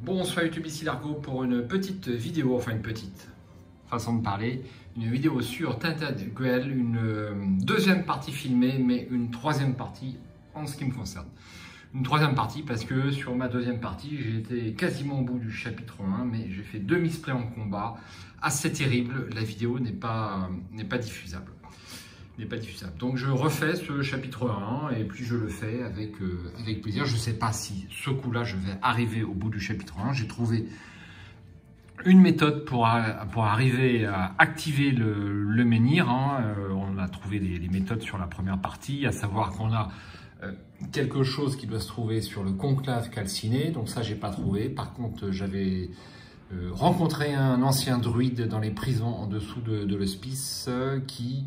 Bonsoir YouTube, ici Largo pour une petite vidéo, enfin une petite façon de parler, une vidéo sur Tinted Duel, une deuxième partie filmée, mais une troisième partie en ce qui me concerne. Une troisième partie parce que sur ma deuxième partie, j'ai été quasiment au bout du chapitre 1, mais j'ai fait 2 misplays en combat, assez terrible, la vidéo n'est pas diffusable. Donc je refais ce chapitre 1 et puis je le fais avec plaisir. Je ne sais pas si ce coup-là je vais arriver au bout du chapitre 1. J'ai trouvé une méthode pour arriver à activer le menhir. On a trouvé les méthodes sur la première partie, à savoir qu'on a quelque chose qui doit se trouver sur le conclave calciné. Donc ça, j'ai pas trouvé. Par contre, j'avais rencontré un ancien druide dans les prisons en dessous de l'hospice qui,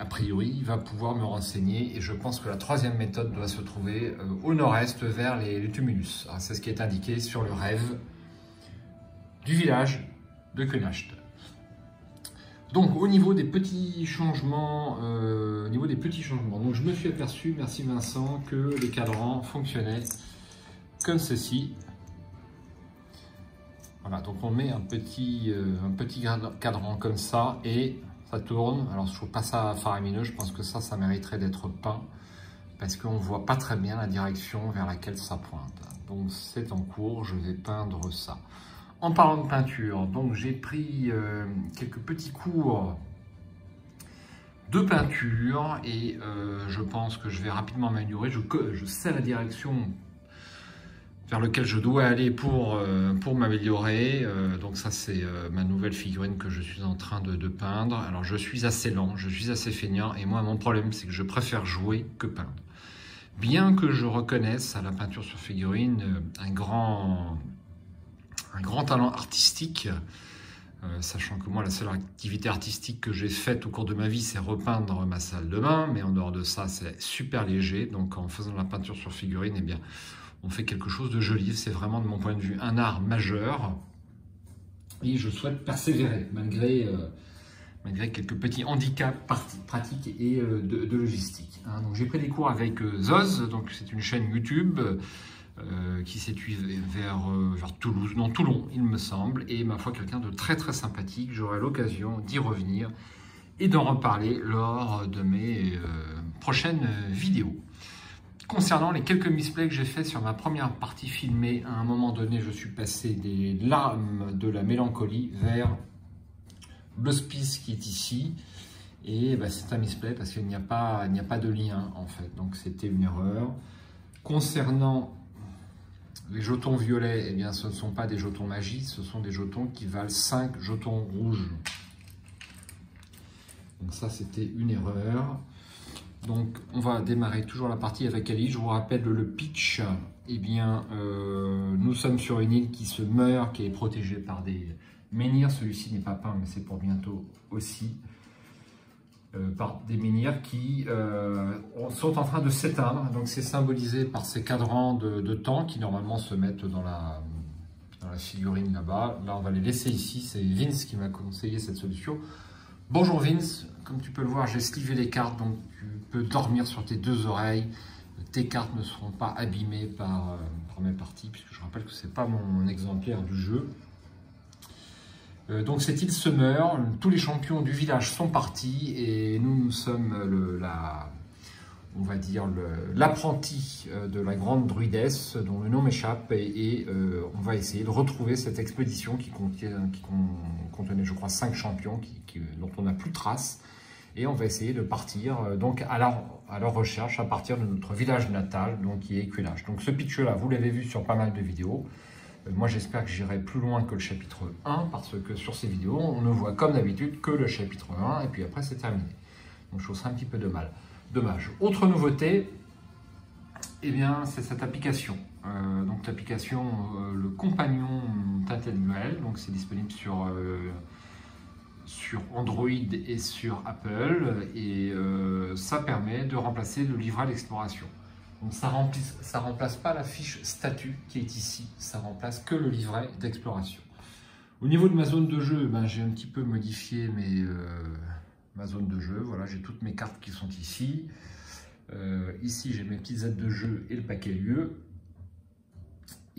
a priori, va pouvoir me renseigner. Et je pense que la troisième méthode doit se trouver au nord-est vers les tumulus. C'est ce qui est indiqué sur le rêve du village de Knacht. Donc au niveau des petits changements, donc je me suis aperçu, merci Vincent, que les cadrans fonctionnaient comme ceci. Voilà, donc on met un petit cadran comme ça et ça tourne. Alors je trouve pas ça faramineux, je pense que ça mériterait d'être peint parce qu'on ne voit pas très bien la direction vers laquelle ça pointe. Donc c'est en cours, je vais peindre ça. En parlant de peinture, donc j'ai pris quelques petits cours de peinture et je pense que je vais rapidement m'améliorer. Je sais la direction vers laquelle je dois aller pour m'améliorer. Donc ça c'est ma nouvelle figurine que je suis en train de peindre. Alors je suis assez lent, je suis assez feignant et moi mon problème c'est que je préfère jouer que peindre. Bien que je reconnaisse à la peinture sur figurine un grand talent artistique, sachant que moi la seule activité artistique que j'ai faite au cours de ma vie c'est repeindre ma salle de bain, mais en dehors de ça c'est super léger. Donc en faisant de la peinture sur figurine, eh bien on fait quelque chose de joli. C'est vraiment de mon point de vue un art majeur et je souhaite persévérer malgré quelques petits handicaps pratiques et de logistique. Donc j'ai pris des cours avec Zoz, donc c'est une chaîne YouTube qui s'est vers Toulouse, non Toulon il me semble, et ma foi quelqu'un de très très sympathique. J'aurai l'occasion d'y revenir et d'en reparler lors de mes prochaines vidéos. Concernant les quelques misplays que j'ai fait sur ma première partie filmée, à un moment donné je suis passé des larmes de la mélancolie vers l'hospice qui est ici, et c'est un misplay parce qu'il n'y a pas de lien en fait, donc c'était une erreur. Concernant les jetons violets, eh bien, ce ne sont pas des jetons magie, ce sont des jetons qui valent 5 jetons rouges. Donc ça, c'était une erreur. Donc, on va démarrer toujours la partie avec Ali. Je vous rappelle le pitch. Eh bien, nous sommes sur une île qui se meurt, qui est protégée par des menhirs. Celui-ci n'est pas peint, mais c'est pour bientôt aussi. Par des menhirs qui sont en train de s'éteindre. Donc c'est symbolisé par ces cadrans de temps qui normalement se mettent dans la figurine là-bas. Là on va les laisser ici, c'est Vince qui m'a conseillé cette solution. Bonjour Vince, comme tu peux le voir j'ai slivé les cartes, donc tu peux dormir sur tes 2 oreilles. Tes cartes ne seront pas abîmées par mes parties, puisque je rappelle que ce n'est pas mon exemplaire du jeu. Donc cette île se meurt, tous les champions du village sont partis et nous sommes on va dire l'apprenti de la grande druidesse dont le nom m'échappe et on va essayer de retrouver cette expédition qui contenait je crois 5 champions dont on n'a plus trace, et on va essayer de partir donc à leur recherche à partir de notre village natal, donc qui est Knacht. Donc ce pitch là vous l'avez vu sur pas mal de vidéos. Moi, j'espère que j'irai plus loin que le chapitre 1, parce que sur ces vidéos, on ne voit comme d'habitude que le chapitre 1, et puis après, c'est terminé. Donc, je trouve ça un petit peu dommage. Autre nouveauté, eh bien, c'est cette application. Donc, l'application Le Compagnon Tinted Duel. Donc, c'est disponible sur Android et sur Apple, et ça permet de remplacer le livret d'exploration. Donc ça remplace pas la fiche statut qui est ici, ça remplace que le livret d'exploration. Au niveau de ma zone de jeu, j'ai un petit peu modifié ma zone de jeu. Voilà, j'ai toutes mes cartes qui sont ici. Ici j'ai mes petites aides de jeu et le paquet lieu.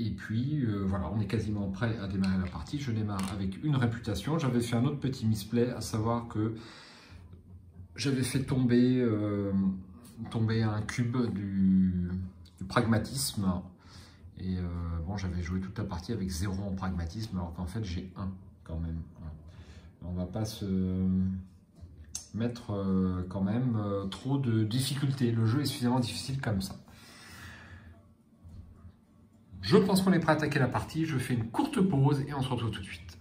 Et puis voilà, on est quasiment prêt à démarrer la partie. Je démarre avec une réputation. J'avais fait un autre petit misplay, à savoir que j'avais fait tomber un cube du pragmatisme. Et bon, j'avais joué toute la partie avec 0 en pragmatisme, alors qu'en fait j'ai 1 quand même. On va pas se mettre quand même trop de difficultés. Le jeu est suffisamment difficile comme ça. Je pense qu'on est prêt à attaquer la partie. Je fais une courte pause et on se retrouve tout de suite.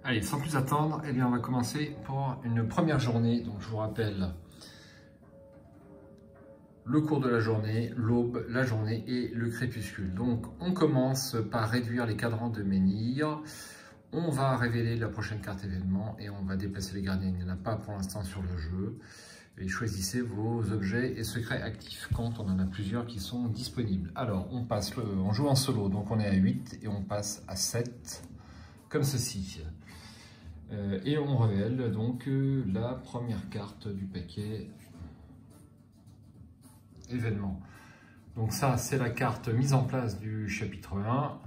Allez, sans plus attendre, eh bien, on va commencer pour une première journée. Donc je vous rappelle le cours de la journée, l'aube, la journée et le crépuscule. Donc on commence par réduire les cadrans de menhir. On va révéler la prochaine carte événement et on va déplacer les gardiens. Il n'y en a pas pour l'instant sur le jeu. Et choisissez vos objets et secrets actifs quand on en a plusieurs qui sont disponibles. Alors on joue en solo, donc on est à 8 et on passe à 7, comme ceci. Et on révèle donc la première carte du paquet événement. Donc ça, c'est la carte mise en place du chapitre 1.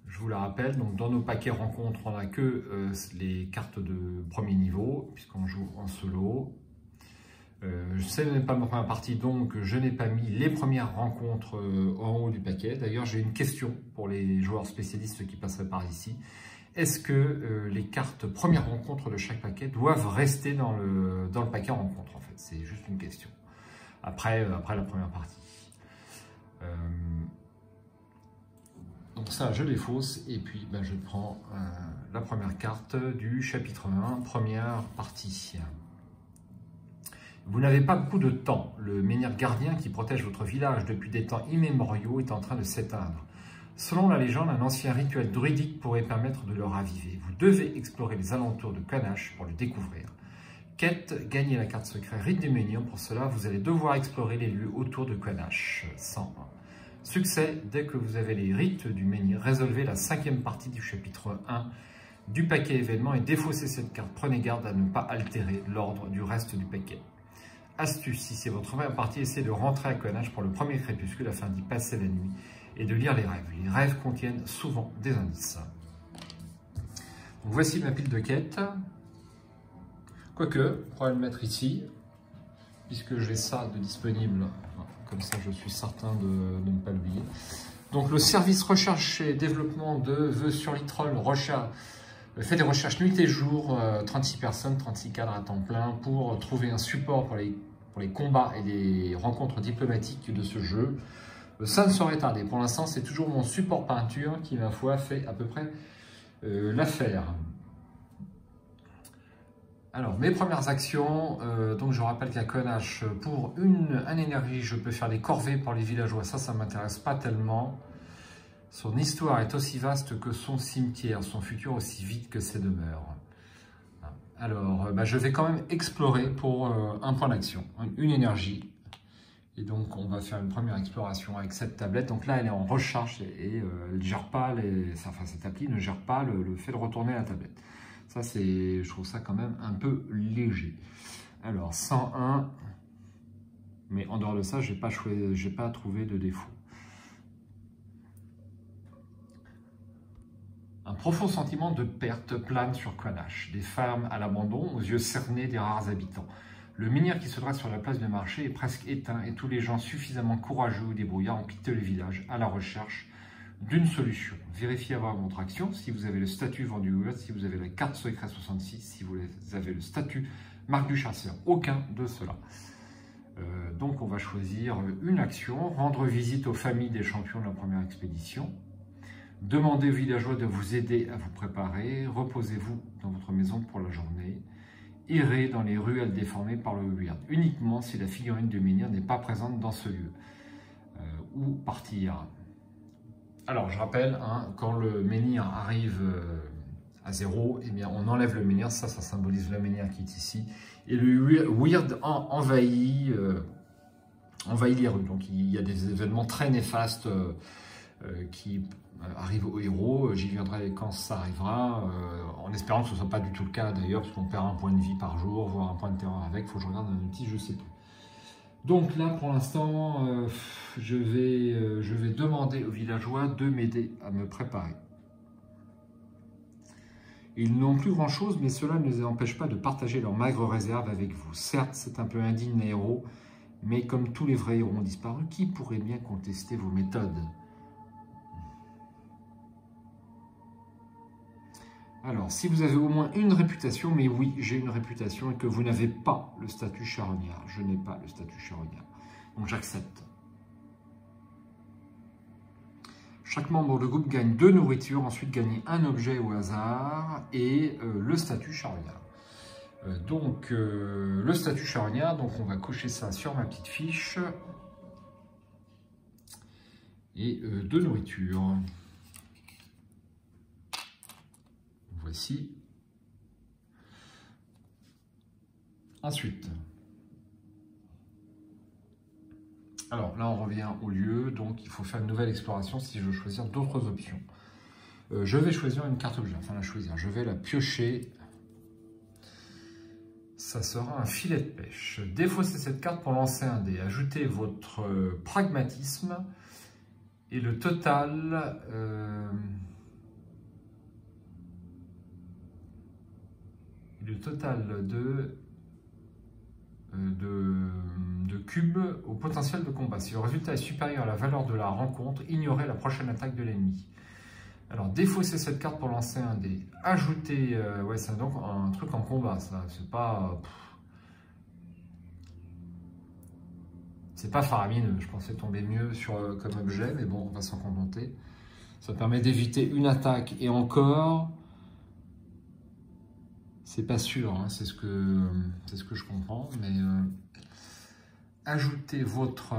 Je vous la rappelle, donc dans nos paquets rencontres, on n'a que les cartes de premier niveau, puisqu'on joue en solo. Ce n'est pas ma première partie, donc je n'ai pas mis les premières rencontres en haut du paquet. D'ailleurs, j'ai une question pour les joueurs spécialistes qui passeraient par ici. Est-ce que les cartes première rencontre de chaque paquet doivent rester dans le paquet rencontre, en fait? C'est juste une question. Après la première partie. Donc ça, je les fausse et puis ben, je prends la première carte du chapitre 1, première partie. Vous n'avez pas beaucoup de temps. Le menhir gardien qui protège votre village depuis des temps immémoriaux est en train de s'éteindre. Selon la légende, un ancien rituel druidique pourrait permettre de le raviver. Vous devez explorer les alentours de Kanash pour le découvrir. Quête, gagnez la carte secret Rite du Menhir. Pour cela, vous allez devoir explorer les lieux autour de Kanash. 101. Succès, dès que vous avez les rites du menhir, résolvez la 5e partie du chapitre 1 du paquet événement et défaussez cette carte. Prenez garde à ne pas altérer l'ordre du reste du paquet. Astuce, si c'est votre première partie, essayez de rentrer à Kanash pour le premier crépuscule afin d'y passer la nuit et de lire les rêves. Les rêves contiennent souvent des indices. Donc, voici ma pile de quêtes. Quoique, on pourrait le mettre ici, puisque j'ai ça de disponible. Comme ça, je suis certain de ne pas l'oublier. Donc, le service recherche et développement de vœux sur Litroll fait des recherches nuit et jour, 36 personnes, 36 cadres à temps plein, pour trouver un support pour les combats et les rencontres diplomatiques de ce jeu. Ça ne saurait tarder. Pour l'instant, c'est toujours mon support peinture qui, ma foi, fait à peu près l'affaire. Alors, mes premières actions, donc je rappelle qu'à Kanash, pour un énergie, je peux faire des corvées pour les villageois. Ça ne m'intéresse pas tellement. Son histoire est aussi vaste que son cimetière, son futur aussi vide que ses demeures. Alors, je vais quand même explorer pour un point d'action, une énergie. Et donc, on va faire une première exploration avec cette tablette. Donc là, elle est en recharge et elle gère pas cette appli ne gère pas le fait de retourner la tablette. Ça, je trouve ça quand même un peu léger. Alors, 101. Mais en dehors de ça, je n'ai pas trouvé de défaut. Un profond sentiment de perte plane sur Kanash. Des fermes à l'abandon, aux yeux cernés des rares habitants. Le menhir qui se dresse sur la place du marché est presque éteint et tous les gens suffisamment courageux ou débrouillards ont quitté le village à la recherche d'une solution. Vérifiez avant votre action si vous avez le statut vendu ouvert, si vous avez la carte secret 66, si vous avez le statut marque du chasseur. Aucun de cela. Donc on va choisir une action, rendre visite aux familles des champions de la première expédition. Demandez aux villageois de vous aider à vous préparer. Reposez-vous dans votre maison pour la journée. Errez dans les ruelles déformées par le weird, uniquement si la figurine du menhir n'est pas présente dans ce lieu. Ou partir. Alors, je rappelle, quand le menhir arrive à 0, eh bien, on enlève le menhir. Ça symbolise le menhir qui est ici. Et le weird envahit les rues. Donc, il y a des événements très néfastes qui arrive au héros. J'y viendrai quand ça arrivera, en espérant que ce ne soit pas du tout le cas d'ailleurs, parce qu'on perd un point de vie par jour, voire un point de terreur avec. Il faut que je regarde un outil, je ne sais plus. Donc là, pour l'instant, je vais demander aux villageois de m'aider à me préparer. Ils n'ont plus grand-chose, mais cela ne les empêche pas de partager leurs maigres réserves avec vous. Certes, c'est un peu indigne, héros, mais comme tous les vrais héros ont disparu, qui pourrait bien contester vos méthodes? Alors, si vous avez au moins une réputation, mais oui, j'ai une réputation, et que vous n'avez pas le statut charognard, je n'ai pas le statut charognard, donc j'accepte. Chaque membre du groupe gagne 2 nourritures, ensuite gagner un objet au hasard et le statut charognard. Le statut charognard, donc on va cocher ça sur ma petite fiche. Et 2 nourritures. Voici. Ensuite. Alors là, on revient au lieu, donc il faut faire une nouvelle exploration si je veux choisir d'autres options. Je vais choisir une carte objet, enfin la choisir, je vais la piocher. Ça sera un filet de pêche. Défaussez cette carte pour lancer un dé. Ajoutez votre pragmatisme et le total... de cubes au potentiel de combat. Si le résultat est supérieur à la valeur de la rencontre, ignorez la prochaine attaque de l'ennemi. Alors, défaussez cette carte pour lancer un dé. Ajoutez... ouais, c'est donc un truc en combat, ça. C'est pas... c'est pas faramineux. Je pensais tomber mieux comme objet, mais bon, on va s'en contenter. Ça permet d'éviter une attaque et encore... C'est pas sûr, hein, c'est ce que je comprends, mais ajoutez votre...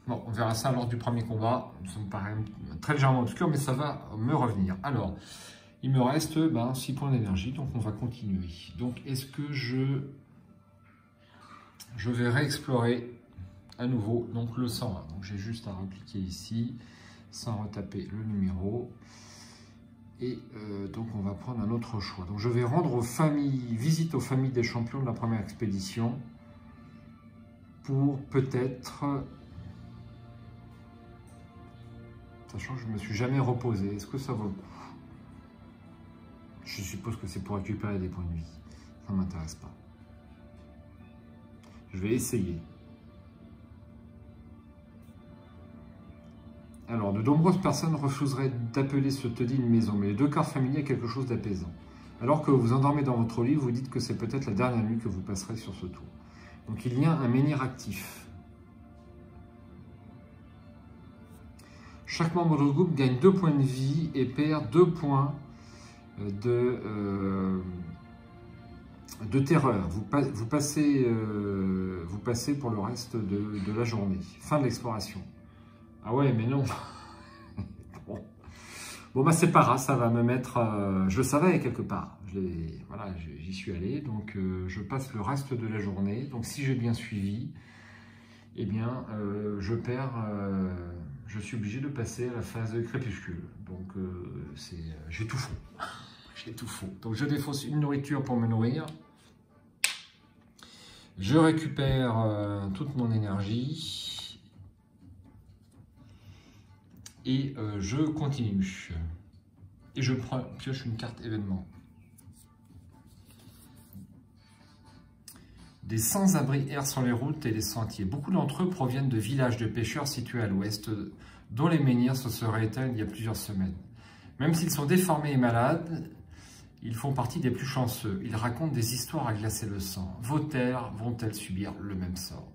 Bon, on verra ça lors du premier combat, ça me paraît très légèrement obscur, mais ça va me revenir. Alors, il me reste 6 points d'énergie, donc on va continuer. Donc, est-ce que je vais réexplorer à nouveau, donc le 101. Donc j'ai juste à repliquer ici, sans retaper le numéro. Et donc on va prendre un autre choix. Donc je vais rendre visite aux familles des champions de la première expédition pour peut-être, sachant que je ne me suis jamais reposé, est-ce que ça vaut le coup? Je suppose que c'est pour récupérer des points de vie. Ça ne m'intéresse pas. Je vais essayer. Alors, de nombreuses personnes refuseraient d'appeler ce taudis une maison, mais les 2 cartes familiers ont quelque chose d'apaisant. Alors que vous endormez dans votre lit, vous dites que c'est peut-être la dernière nuit que vous passerez sur ce tour. Donc, il y a un menhir actif. Chaque membre du groupe gagne 2 points de vie et perd 2 points de terreur. Vous passez pour le reste de la journée. Fin de l'exploration. Ah ouais, mais non. Bon, c'est pas grave, ça va me mettre... je le savais quelque part. Voilà, j'y suis allé. Donc, je passe le reste de la journée. Donc, si j'ai bien suivi, eh bien, je suis obligé de passer à la phase de crépuscule. Donc, j'ai tout faux. J'ai tout faux. Donc, je défausse une nourriture pour me nourrir. Je récupère toute mon énergie. Et je continue. Et je pioche une carte événement. Des sans-abri errent sur les routes et les sentiers. Beaucoup d'entre eux proviennent de villages de pêcheurs situés à l'ouest, dont les menhirs se seraient éteints il y a plusieurs semaines. Même s'ils sont déformés et malades, ils font partie des plus chanceux. Ils racontent des histoires à glacer le sang. Vos terres vont-elles subir le même sort?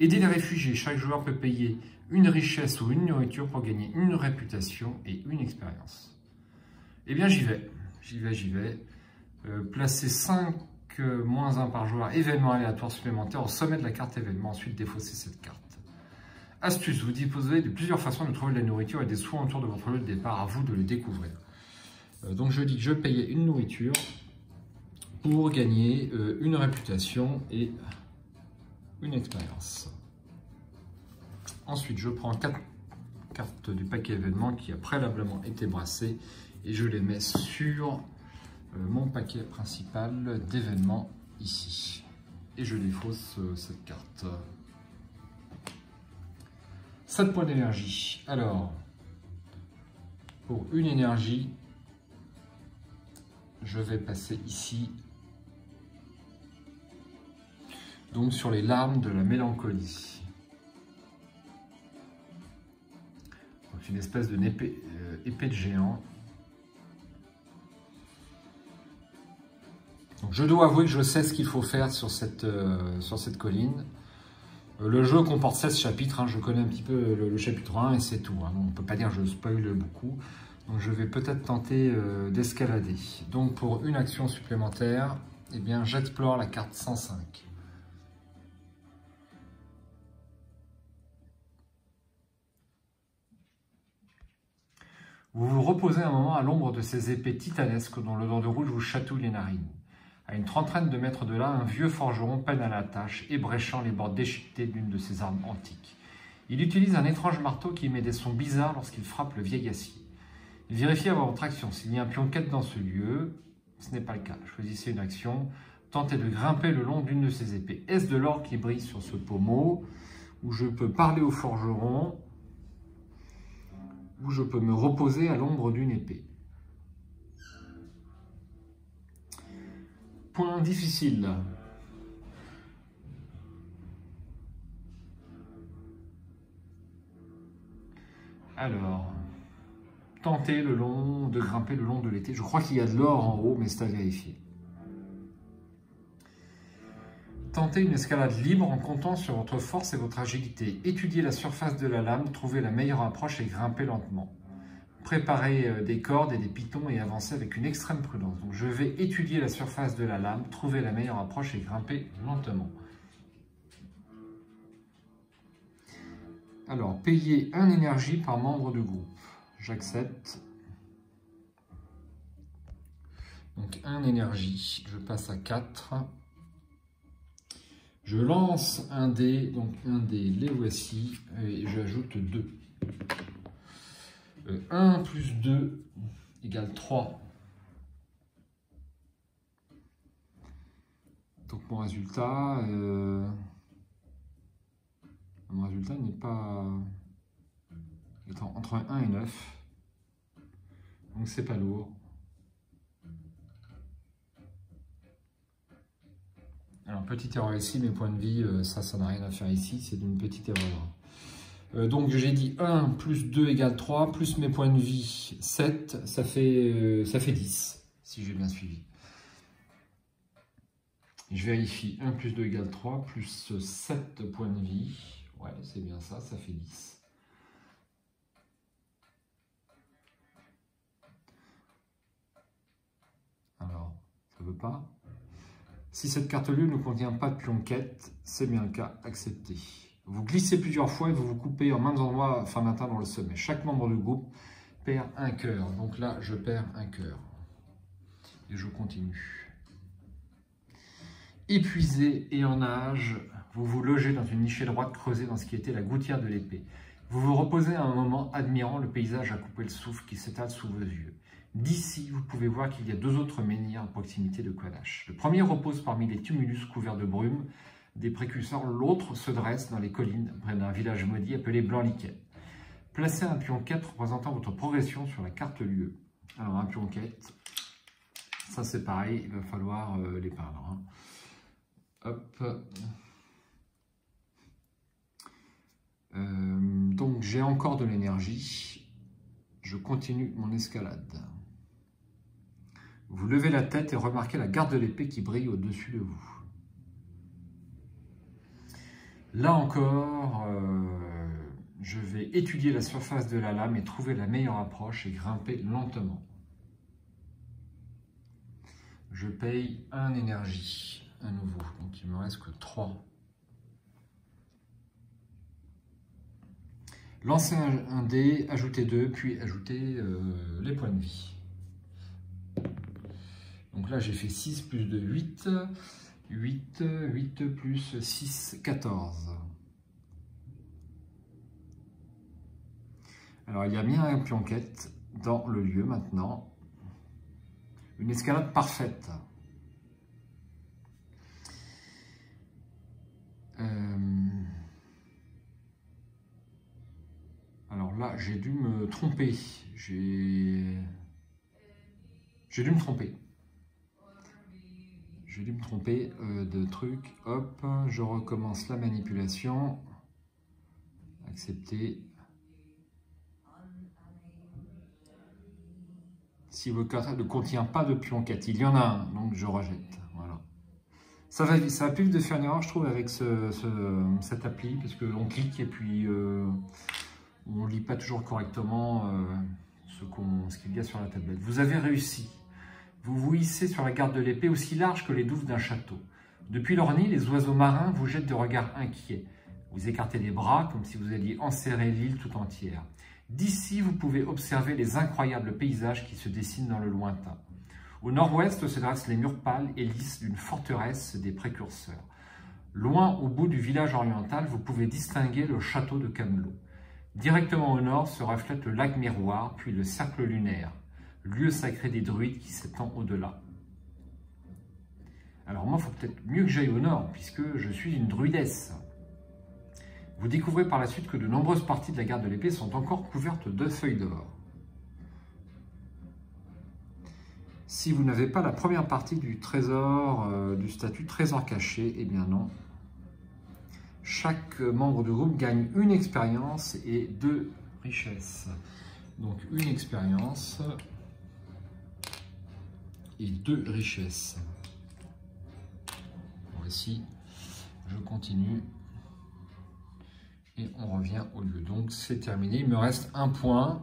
Aidez les réfugiés. Chaque joueur peut payer une richesse ou une nourriture pour gagner une réputation et une expérience. Eh bien, j'y vais. Placez 5 -1 par joueur, événement aléatoire supplémentaire au sommet de la carte événement. Ensuite, défausser cette carte. Astuce, vous disposez de plusieurs façons de trouver de la nourriture et des soins autour de votre lieu de départ. À vous de le découvrir. Donc, je dis que je payais une nourriture pour gagner une réputation et une expérience. Ensuite, je prends 4 cartes du paquet événement qui a préalablement été brassé et je les mets sur mon mon paquet principal d'événements ici. Et je défausse cette carte. 7 points d'énergie. Alors, pour une énergie, je vais passer ici. Donc sur les larmes de la mélancolie. Donc une espèce de épée de géant. Donc je dois avouer que je sais ce qu'il faut faire sur cette colline. Le jeu comporte 16 chapitres, hein, je connais un petit peu le chapitre 1 et c'est tout. Hein, on ne peut pas dire que je spoil beaucoup. Donc je vais peut-être tenter d'escalader. Donc pour une action supplémentaire, eh bien j'explore la carte 105. Vous vous reposez un moment à l'ombre de ces épées titanesques dont le dent de rouge vous chatouille les narines. À une trentaine de mètres de là, un vieux forgeron peine à la tâche, ébréchant les bords déchiquetés d'une de ses armes antiques. Il utilise un étrange marteau qui émet des sons bizarres lorsqu'il frappe le vieil acier. Il vérifie avant votre action s'il y a un pion quête dans ce lieu. Ce n'est pas le cas. Choisissez une action. Tentez de grimper le long d'une de ces épées. Est-ce de l'or qui brille sur ce pommeau? Où je peux parler au forgeron? Où je peux me reposer à l'ombre d'une épée? Point difficile. Alors, tentez de grimper le long de l'été. Je crois qu'il y a de l'or en haut, mais c'est à vérifier. Tentez une escalade libre en comptant sur votre force et votre agilité. Étudiez la surface de la lame, trouvez la meilleure approche et grimpez lentement. Préparez des cordes et des pitons et avancez avec une extrême prudence. Donc je vais étudier la surface de la lame, trouver la meilleure approche et grimper lentement. Alors, payez 1 énergie par membre de groupe. J'accepte. Donc 1 énergie, je passe à 4. Je lance un dé, donc un dé, les voici, et j'ajoute 2. 1 plus 2 égale 3. Donc mon résultat n'est pas... entre 1 et 9. Donc c'est pas lourd. Alors, petite erreur ici, mes points de vie, ça n'a rien à faire ici, c'est d'une petite erreur. Donc j'ai dit 1 plus 2 égale 3, plus mes points de vie 7, ça fait 10, si j'ai bien suivi. Je vérifie, 1 plus 2 égale 3, plus 7 points de vie, ouais c'est bien ça, ça fait 10. Alors, ça veut pas. Si cette carte lieu ne contient pas de pion quête, c'est bien le cas, accepté. Vous glissez plusieurs fois et vous vous coupez en mêmes endroits afin d'atteindre le sommet. Chaque membre du groupe perd un cœur. Donc là, je perds un cœur. Et je continue. Épuisé et en nage, vous vous logez dans une nichée droite creusée dans ce qui était la gouttière de l'épée. Vous vous reposez un moment, admirant le paysage à couper le souffle qui s'étale sous vos yeux. D'ici, vous pouvez voir qu'il y a 2 autres menhirs à proximité de Kadash. Le premier repose parmi les tumulus couverts de brume des précurseurs, l'autre se dresse dans les collines près d'un village maudit appelé Blanc-Liquet. Placez un pion quête représentant votre progression sur la carte lieu. Alors un pion quête, ça c'est pareil, il va falloir les peindre. Hein. Hop. Donc j'ai encore de l'énergie. Je continue mon escalade. Vous levez la tête et remarquez la garde de l'épée qui brille au-dessus de vous. Là encore, je vais étudier la surface de la lame et trouver la meilleure approche et grimper lentement. Je paye 1 énergie à nouveau, donc il me reste que 3. Lancez un dé, ajoutez 2, puis ajoutez les points de vie. Donc là, j'ai fait 6 plus 2, 8. 8 plus 6, 14. Alors, il y a bien un pion quête dans le lieu maintenant. Une escalade parfaite. Alors là, j'ai dû me tromper. J'ai dû me tromper. J'ai dû me tromper de truc. Hop, je recommence la manipulation. Accepter. Si vos cartes ne contient pas de pion 4, il y en a un, donc je rejette. Voilà. Ça va plus vite de faire une erreur, je trouve, avec cette appli, parce qu'on clique et puis on ne lit pas toujours correctement ce qu'il y a sur la tablette. Vous avez réussi. Vous vous hissez sur la garde de l'épée aussi large que les douves d'un château. Depuis leur nid, les oiseaux marins vous jettent des regards inquiets. Vous écartez les bras comme si vous alliez enserrer l'île tout entière. D'ici, vous pouvez observer les incroyables paysages qui se dessinent dans le lointain. Au nord-ouest se dressent les murs pâles et lisses d'une forteresse des précurseurs. Loin au bout du village oriental, vous pouvez distinguer le château de Camelot. Directement au nord se reflète le lac Miroir, puis le cercle lunaire, lieu sacré des druides qui s'étend au-delà. Alors moi, il faut peut-être mieux que j'aille au nord, puisque je suis une druidesse. Vous découvrez par la suite que de nombreuses parties de la garde de l'épée sont encore couvertes de feuilles d'or. Si vous n'avez pas la première partie du trésor, du statut trésor caché, eh bien non. Chaque membre du groupe gagne une expérience et 2 richesses. Donc une expérience et 2 richesses. Voici, je continue. Et on revient au lieu. Donc c'est terminé. Il me reste un point.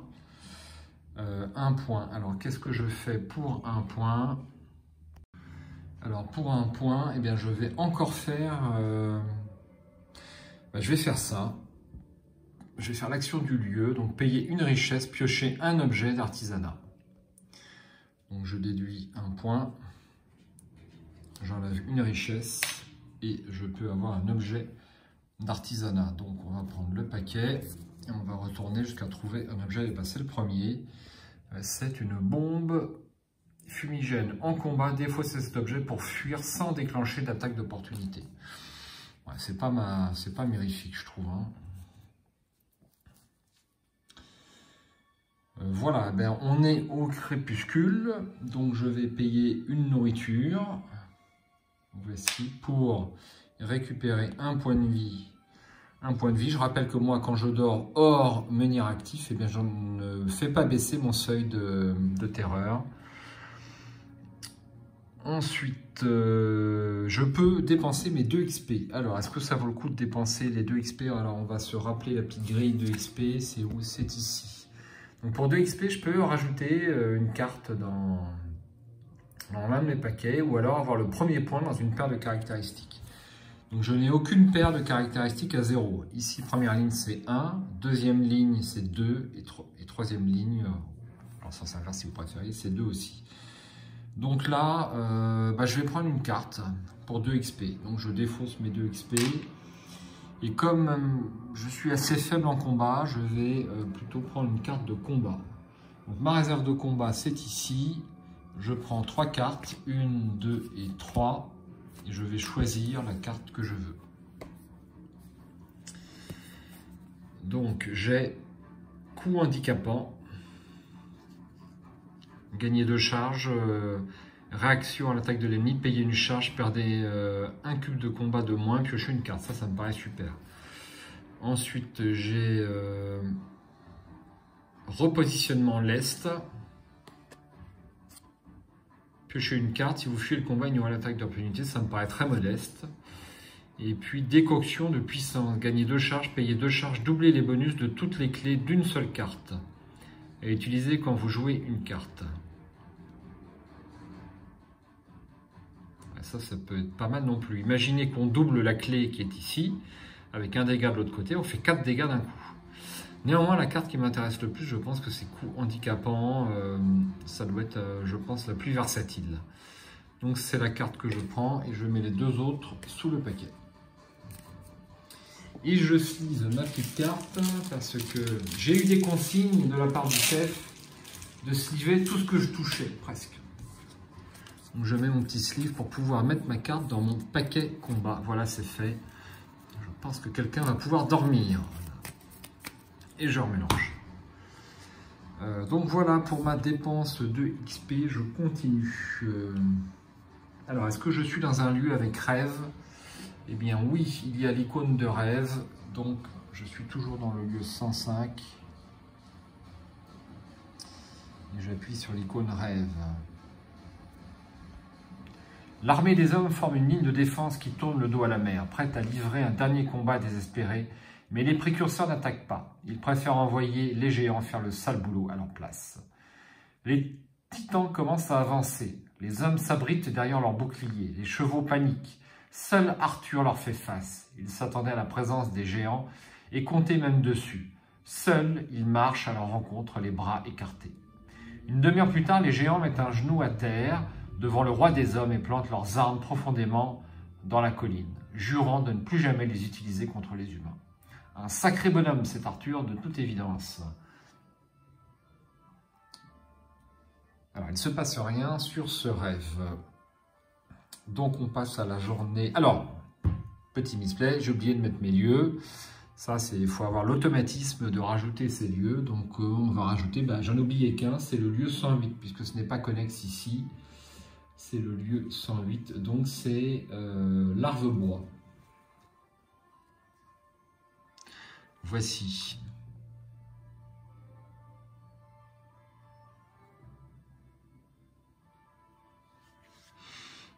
Un point. Alors qu'est-ce que je fais pour un point? Alors pour un point, eh bien je vais encore faire... je vais faire ça. Je vais faire l'action du lieu. Donc payer une richesse, piocher un objet d'artisanat. Donc je déduis un point. J'enlève une richesse. Et je peux avoir un objet d'artisanat. Donc on va prendre le paquet et on va retourner jusqu'à trouver un objet. Et ben, c'est le premier. C'est une bombe fumigène en combat. Défausser cet objet pour fuir sans déclencher d'attaque d'opportunité. Ouais, c'est pas mirifique, je trouve. Hein. Voilà, ben, on est au crépuscule. Donc je vais payer une nourriture. Voici pour récupérer un point de vie. Un point de vie. Je rappelle que moi, quand je dors hors menhir actif, eh bien, je ne fais pas baisser mon seuil de terreur. Ensuite, je peux dépenser mes 2 XP. Alors, est-ce que ça vaut le coup de dépenser les 2 XP? Alors, on va se rappeler la petite grille de XP. C'est où? C'est ici. Donc, pour 2 XP, je peux rajouter une carte dans l'un de mes paquets ou alors avoir le premier point dans une paire de caractéristiques. Donc je n'ai aucune paire de caractéristiques à 0. Ici, première ligne, c'est 1. Deuxième ligne, c'est 2. Et troisième ligne, en sens inverse si vous préférez, c'est 2 aussi. Donc là, je vais prendre une carte pour 2 XP. Donc je défausse mes 2 XP. Et comme je suis assez faible en combat, je vais plutôt prendre une carte de combat. Donc ma réserve de combat, c'est ici. Je prends 3 cartes, 1, 2 et 3. Et je vais choisir la carte que je veux. Donc j'ai coup handicapant, gagner 2 charges, réaction à l'attaque de l'ennemi, payer une charge, perdez un cube de combat de moins, piocher une carte. Ça me paraît super. Ensuite j'ai repositionnement lest. Piocher une carte, si vous fuyez le combat, il y aura l'attaque d'opportunité, ça me paraît très modeste. Et puis décoction de puissance, gagner 2 charges, payer 2 charges, doubler les bonus de toutes les clés d'une seule carte. Et utiliser quand vous jouez une carte. Ça peut être pas mal non plus. Imaginez qu'on double la clé qui est ici, avec un dégât de l'autre côté, on fait 4 dégâts d'un coup. Néanmoins, la carte qui m'intéresse le plus, je pense que c'est coup handicapant. Ça doit être, je pense, la plus versatile. Donc c'est la carte que je prends et je mets les 2 autres sous le paquet. Et je slise ma petite carte parce que j'ai eu des consignes de la part du chef de sliver tout ce que je touchais, presque. Donc je mets mon petit sleeve pour pouvoir mettre ma carte dans mon paquet combat. Voilà, c'est fait. Je pense que quelqu'un va pouvoir dormir. Et je remélange. Donc voilà pour ma dépense de XP. Je continue. Alors, est-ce que je suis dans un lieu avec rêve? Eh bien oui, il y a l'icône de rêve. Donc je suis toujours dans le lieu 105. Et j'appuie sur l'icône rêve. L'armée des hommes forme une ligne de défense qui tourne le dos à la mer, prête à livrer un dernier combat désespéré. Mais les précurseurs n'attaquent pas. Ils préfèrent envoyer les géants faire le sale boulot à leur place. Les titans commencent à avancer. Les hommes s'abritent derrière leurs boucliers. Les chevaux paniquent. Seul Arthur leur fait face. Il s'attendait à la présence des géants et comptait même dessus. Seul, il marche à leur rencontre, les bras écartés. Une demi-heure plus tard, les géants mettent un genou à terre devant le roi des hommes et plantent leurs armes profondément dans la colline, jurant de ne plus jamais les utiliser contre les humains. Un sacré bonhomme, cet Arthur, de toute évidence. Alors, il ne se passe rien sur ce rêve. Donc, on passe à la journée. Alors, petit misplay, j'ai oublié de mettre mes lieux. Ça, il faut avoir l'automatisme de rajouter ces lieux. Donc, on va rajouter, j'en ai oublié qu'un, c'est le lieu 108, puisque ce n'est pas connexe ici. C'est le lieu 108, donc c'est l'Arvebois. Voici.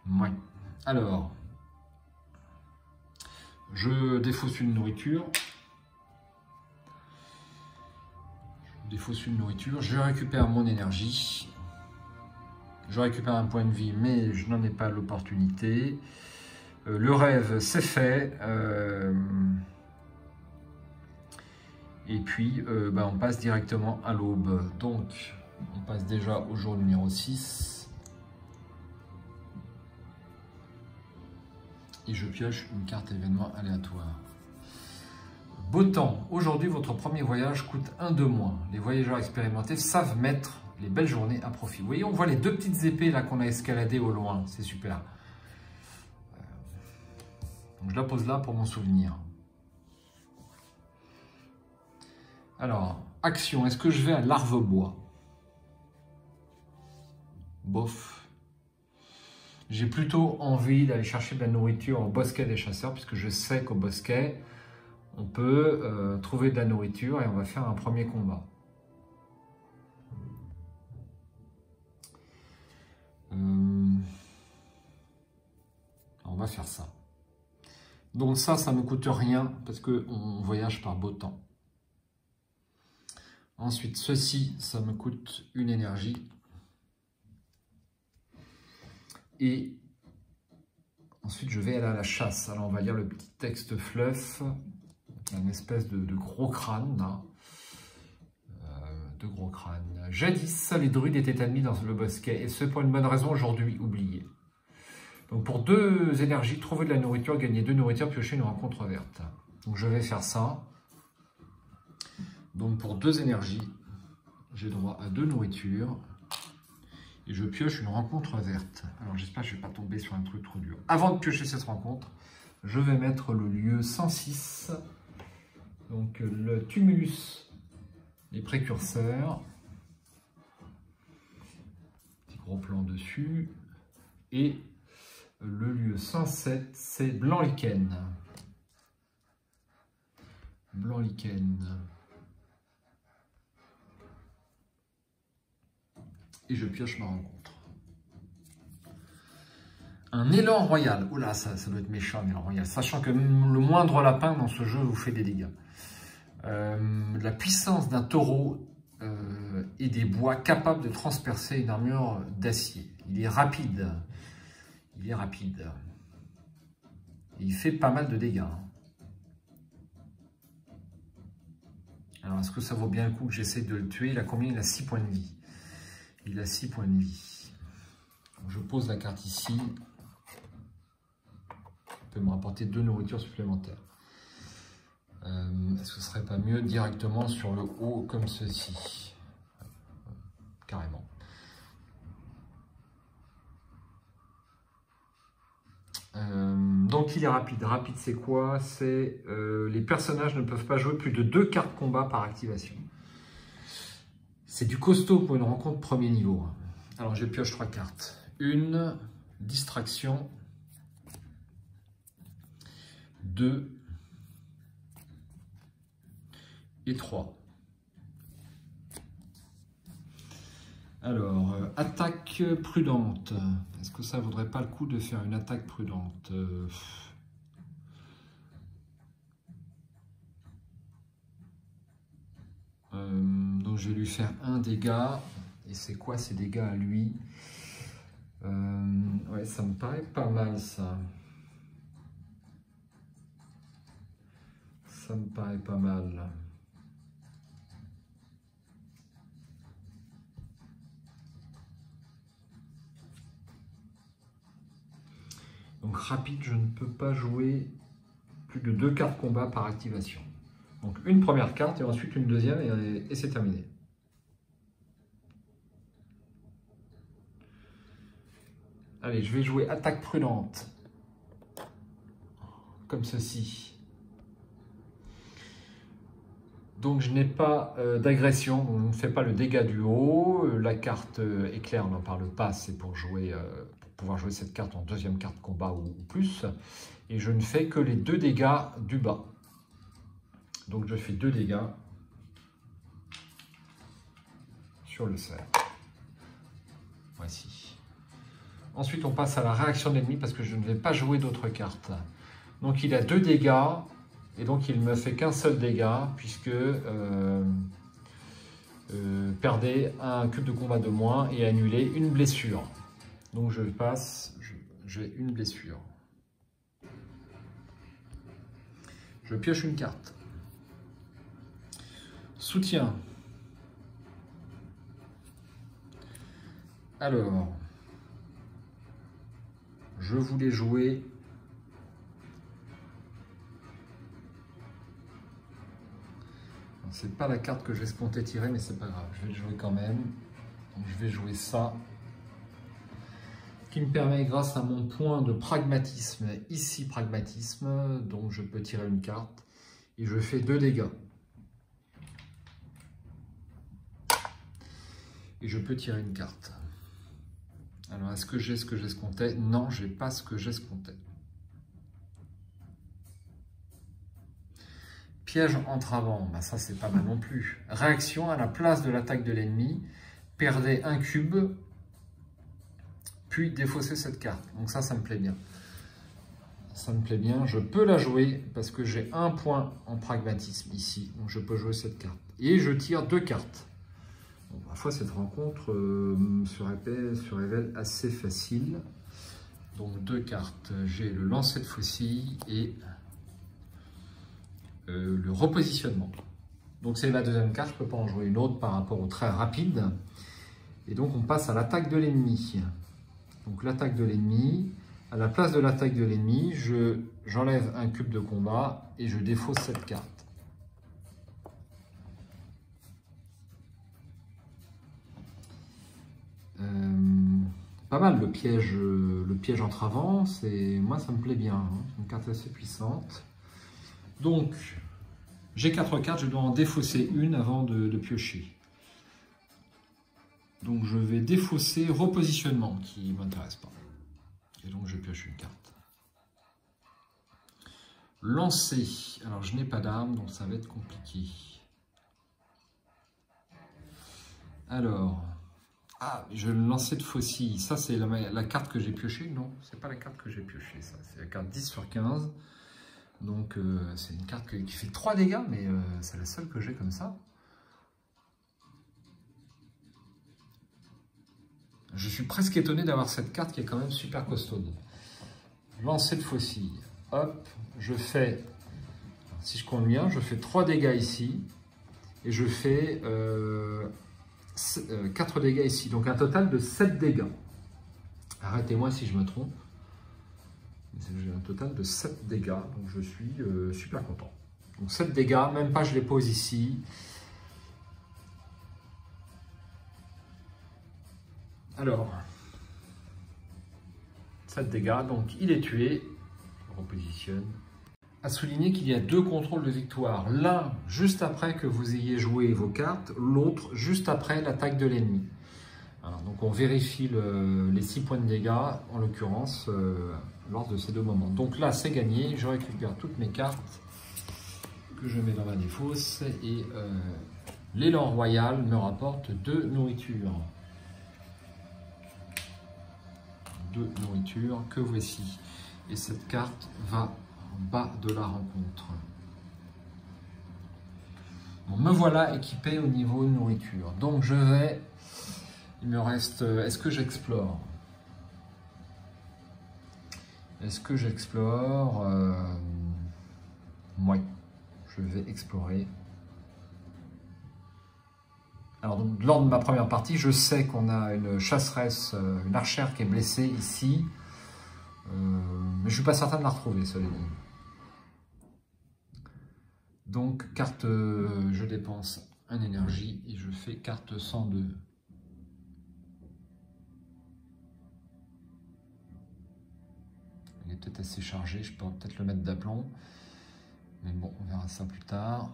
Ouais. Alors, je défausse une nourriture. Je récupère mon énergie. Je récupère un point de vie, mais je n'en ai pas l'opportunité. Le rêve, c'est fait. Et puis, on passe directement à l'aube. Donc, on passe déjà au jour numéro 6. Et je pioche une carte événement aléatoire. Beau temps. Aujourd'hui, votre premier voyage coûte 1 de moins. Les voyageurs expérimentés savent mettre les belles journées à profit. Vous voyez, on voit les deux petites épées là qu'on a escaladées au loin. C'est super. Donc, je la pose là pour mon souvenir. Alors, action. Est-ce que je vais à l'Arvebois? Bof. J'ai plutôt envie d'aller chercher de la nourriture au bosquet des chasseurs, puisque je sais qu'au bosquet, on peut trouver de la nourriture et on va faire un premier combat. On va faire ça. Donc ça ne me coûte rien parce qu'on voyage par beau temps. Ensuite, ceci, ça me coûte une énergie. Et ensuite, je vais aller à la chasse. Alors, on va lire le petit texte fluff. Une espèce de gros crâne, là. De gros crâne. Jadis, les druides étaient admis dans le bosquet, et ce pour une bonne raison, aujourd'hui oubliée. Donc, pour 2 énergies, trouver de la nourriture, gagner 2 nourritures, piocher une rencontre verte. Donc, je vais faire ça. Donc, pour 2 énergies, j'ai droit à 2 nourritures. Et je pioche une rencontre verte. Alors, j'espère que je ne vais pas tomber sur un truc trop dur. Avant de piocher cette rencontre, je vais mettre le lieu 106. Donc, le tumulus des précurseurs. Petit gros plan dessus. Et le lieu 107, c'est Blanc-Lichen. Blanc-Lichen. Et je pioche ma rencontre. Un élan royal. Oula, ça doit être méchant, un élan royal. Sachant que le moindre lapin dans ce jeu vous fait des dégâts. La puissance d'un taureau et des bois capables de transpercer une armure d'acier. Il est rapide. Il est rapide. Et il fait pas mal de dégâts. Alors, est-ce que ça vaut bien le coup que j'essaie de le tuer? Il a combien? Il a 6 points de vie. Il a 6 points de vie. Donc, je pose la carte ici. Il peut me rapporter 2 nourritures supplémentaires. Est-ce que ce serait pas mieux directement sur le haut comme ceci? Carrément. Donc il est rapide. Rapide, c'est quoi? C'est les personnages ne peuvent pas jouer plus de 2 cartes combat par activation. C'est du costaud pour une rencontre premier niveau. Alors je pioche 3 cartes. Une, distraction. 2 et 3. Alors, attaque prudente. Est-ce que ça vaudrait pas le coup de faire une attaque prudente? Donc je vais lui faire un dégât. Et c'est quoi ces dégâts à lui? Ouais, ça me paraît pas mal ça. Ça me paraît pas mal. Donc rapide, je ne peux pas jouer plus de 2 cartes combat par activation. Donc une première carte et ensuite une deuxième et c'est terminé. Allez, je vais jouer attaque prudente. Comme ceci. Donc je n'ai pas d'agression, on ne fait pas le dégât du haut. La carte éclair, on n'en parle pas, c'est pour jouer, pour pouvoir jouer cette carte en deuxième carte combat ou plus. Et je ne fais que les 2 dégâts du bas. Donc je fais 2 dégâts sur le cerf. Voici. Ensuite on passe à la réaction de l'ennemi parce que je ne vais pas jouer d'autres cartes. Donc il a 2 dégâts. Et donc, il ne me fait qu'un seul dégât, puisque perdez un cube de combat de moins et annulez une blessure. Donc, je passe, j'ai une blessure. Je pioche une carte. Soutien. Alors, je voulais jouer... C'est pas la carte que j'escomptais tirer, mais c'est pas grave, je vais le jouer quand même. Donc je vais jouer ça, qui me permet, grâce à mon point de pragmatisme, ici pragmatisme, donc je peux tirer une carte, et je fais 2 dégâts. Et je peux tirer une carte. Alors, est-ce que j'ai ce que j'escomptais? Non, j'ai pas ce que j'escomptais. Piège entravant, bah ça c'est pas mal non plus. Réaction, à la place de l'attaque de l'ennemi, perdez un cube, puis défaussez cette carte. Donc ça me plaît bien. Ça me plaît bien, je peux la jouer parce que j'ai un point en pragmatisme ici. Donc je peux jouer cette carte. Et je tire 2 cartes. Bon, parfois cette rencontre se révèle assez facile. Donc 2 cartes. J'ai le lancer de faucille et... le repositionnement. Donc c'est ma deuxième carte, je ne peux pas en jouer une autre par rapport au très rapide. Et donc on passe à l'attaque de l'ennemi. Donc l'attaque de l'ennemi, à la place de l'attaque de l'ennemi, j'enlève un cube de combat et je défausse cette carte. Pas mal le piège entravant, moi ça me plaît bien, hein. C'est une carte assez puissante. Donc, j'ai 4 cartes, je dois en défausser une avant de piocher. Donc, je vais défausser repositionnement, qui ne m'intéresse pas. Et donc, je pioche une carte. Lancer. Alors, je n'ai pas d'arme, donc ça va être compliqué. Alors, je le lancer de faucille. Ça, c'est la carte que j'ai piochée. Non, c'est pas la carte que j'ai piochée, ça. C'est la carte 10 sur 15. Donc c'est une carte qui fait 3 dégâts, mais c'est la seule que j'ai comme ça. Je suis presque étonné d'avoir cette carte qui est quand même super costaude. Lancer de faucille. Hop, je fais, si je compte bien, je fais 3 dégâts ici. Et je fais 4 dégâts ici. Donc un total de 7 dégâts. Arrêtez-moi si je me trompe. J'ai un total de 7 dégâts, donc je suis super content. Donc 7 dégâts, même pas je les pose ici. Alors, 7 dégâts, donc il est tué. repositionne. À souligner qu'il y a 2 contrôles de victoire. L'un juste après que vous ayez joué vos cartes, l'autre juste après l'attaque de l'ennemi. Donc on vérifie les 6 points de dégâts, en l'occurrence, lors de ces 2 moments. Donc là, c'est gagné. Je récupère toutes mes cartes que je mets dans ma défausse. Et l'élan royal me rapporte 2 nourritures. 2 nourritures que voici. Et cette carte va en bas de la rencontre. Bon, me voilà équipé au niveau de nourriture. Donc je vais... Il me reste... Est-ce que j'explore? Est-ce que j'explore? Oui, je vais explorer. Alors, lors de ma première partie, je sais qu'on a une chasseresse, une archère qui est blessée ici. Mais je ne suis pas certain de la retrouver, cela dit. Donc, carte, je dépense 1 énergie et je fais carte 102. Il est peut-être assez chargé, je peux peut-être le mettre d'aplomb. Mais bon, on verra ça plus tard.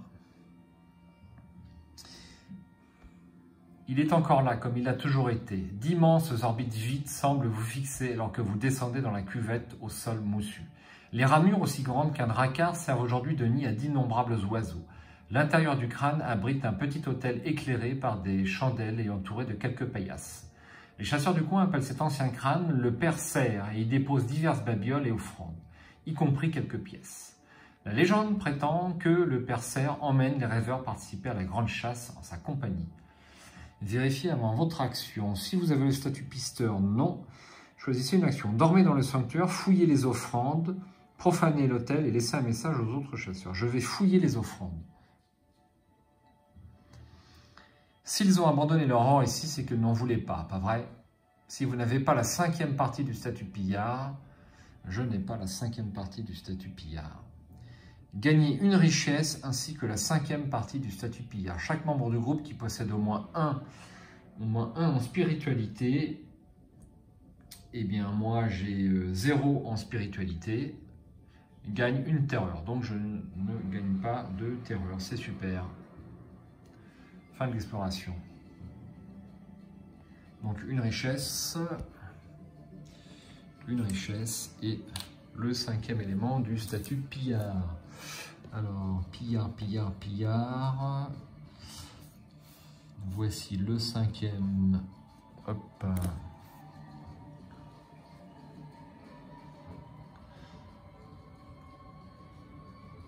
Il est encore là, comme il a toujours été. D'immenses orbites vides semblent vous fixer alors que vous descendez dans la cuvette au sol moussu. Les ramures, aussi grandes qu'un dracard, servent aujourd'hui de nid à d'innombrables oiseaux. L'intérieur du crâne abrite un petit hôtel éclairé par des chandelles et entouré de quelques paillasses. Les chasseurs du coin appellent cet ancien crâne le Père Serre et y déposent diverses babioles et offrandes, y compris quelques pièces. La légende prétend que le Père Serre emmène les rêveurs participer à la grande chasse en sa compagnie. Vérifiez avant votre action. Si vous avez le statut pisteur, non. Choisissez une action. Dormez dans le sanctuaire, fouillez les offrandes, profanez l'autel et laissez un message aux autres chasseurs. Je vais fouiller les offrandes. S'ils ont abandonné leur rang ici, c'est qu'ils n'en voulaient pas vrai? Si vous n'avez pas la 5e partie du statut pillard, je n'ai pas la 5e partie du statut pillard. Gagnez une richesse ainsi que la 5e partie du statut pillard. Chaque membre du groupe qui possède au moins un en spiritualité, eh bien moi j'ai 0 en spiritualité, gagne une terreur. Donc je ne gagne pas de terreur, c'est super. Fin de l'exploration. Donc une richesse et le 5e élément du statut pillard. Alors, pillard. Voici le 5e. Hop.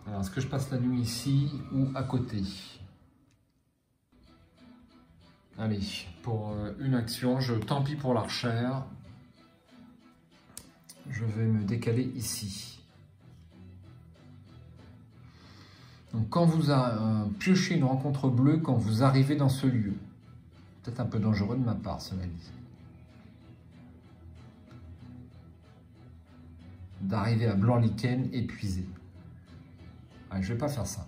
Alors, est-ce que je passe la nuit ici ou à côté? Allez, pour une action, tant pis pour l'archère. Je vais me décaler ici. Donc quand vous piochez une rencontre bleue, quand vous arrivez dans ce lieu, peut-être un peu dangereux de ma part, cela dit, d'arriver à Blanc-Lichen épuisé. Ouais, je ne vais pas faire ça.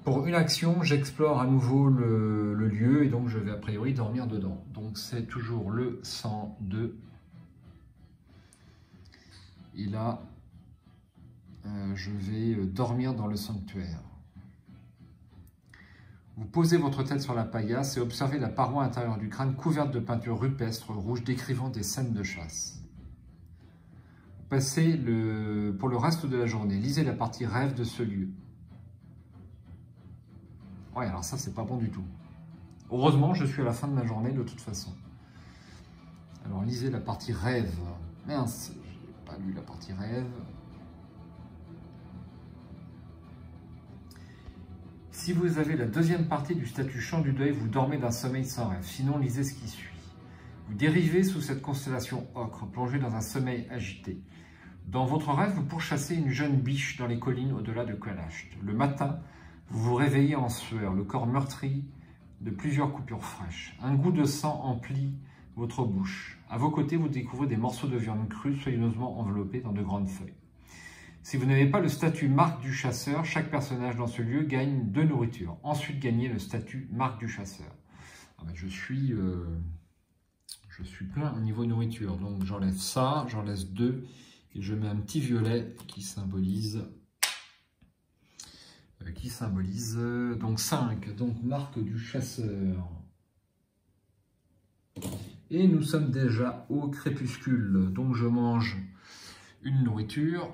Pour une action, j'explore à nouveau le lieu et donc je vais a priori dormir dedans. Donc c'est toujours le 102. Et là, je vais dormir dans le sanctuaire. Vous posez votre tête sur la paillasse et observez la paroi intérieure du crâne couverte de peintures rupestres rouges décrivant des scènes de chasse. Passez pour le reste de la journée, lisez la partie rêve de ce lieu. Ouais, alors ça, c'est pas bon du tout. Heureusement, je suis à la fin de ma journée de toute façon. Alors, lisez la partie rêve. Mince, j'ai pas lu la partie rêve. Si vous avez la 2e partie du statut chant du deuil, vous dormez d'un sommeil sans rêve. Sinon, lisez ce qui suit. Vous dérivez sous cette constellation ocre, plongé dans un sommeil agité. Dans votre rêve, vous pourchassez une jeune biche dans les collines au-delà de Kalacht. Le matin, vous vous réveillez en sueur, le corps meurtri de plusieurs coupures fraîches. Un goût de sang emplit votre bouche. À vos côtés, vous découvrez des morceaux de viande crue soigneusement enveloppés dans de grandes feuilles. Si vous n'avez pas le statut marque du chasseur, chaque personnage dans ce lieu gagne 2 nourritures. Ensuite, gagnez le statut marque du chasseur. Ah ben, je suis plein au niveau nourriture. Donc j'enlève ça, j'en laisse 2 Et je mets un petit violet qui symbolise donc 5, donc marque du chasseur. Et nous sommes déjà au crépuscule, donc je mange une nourriture,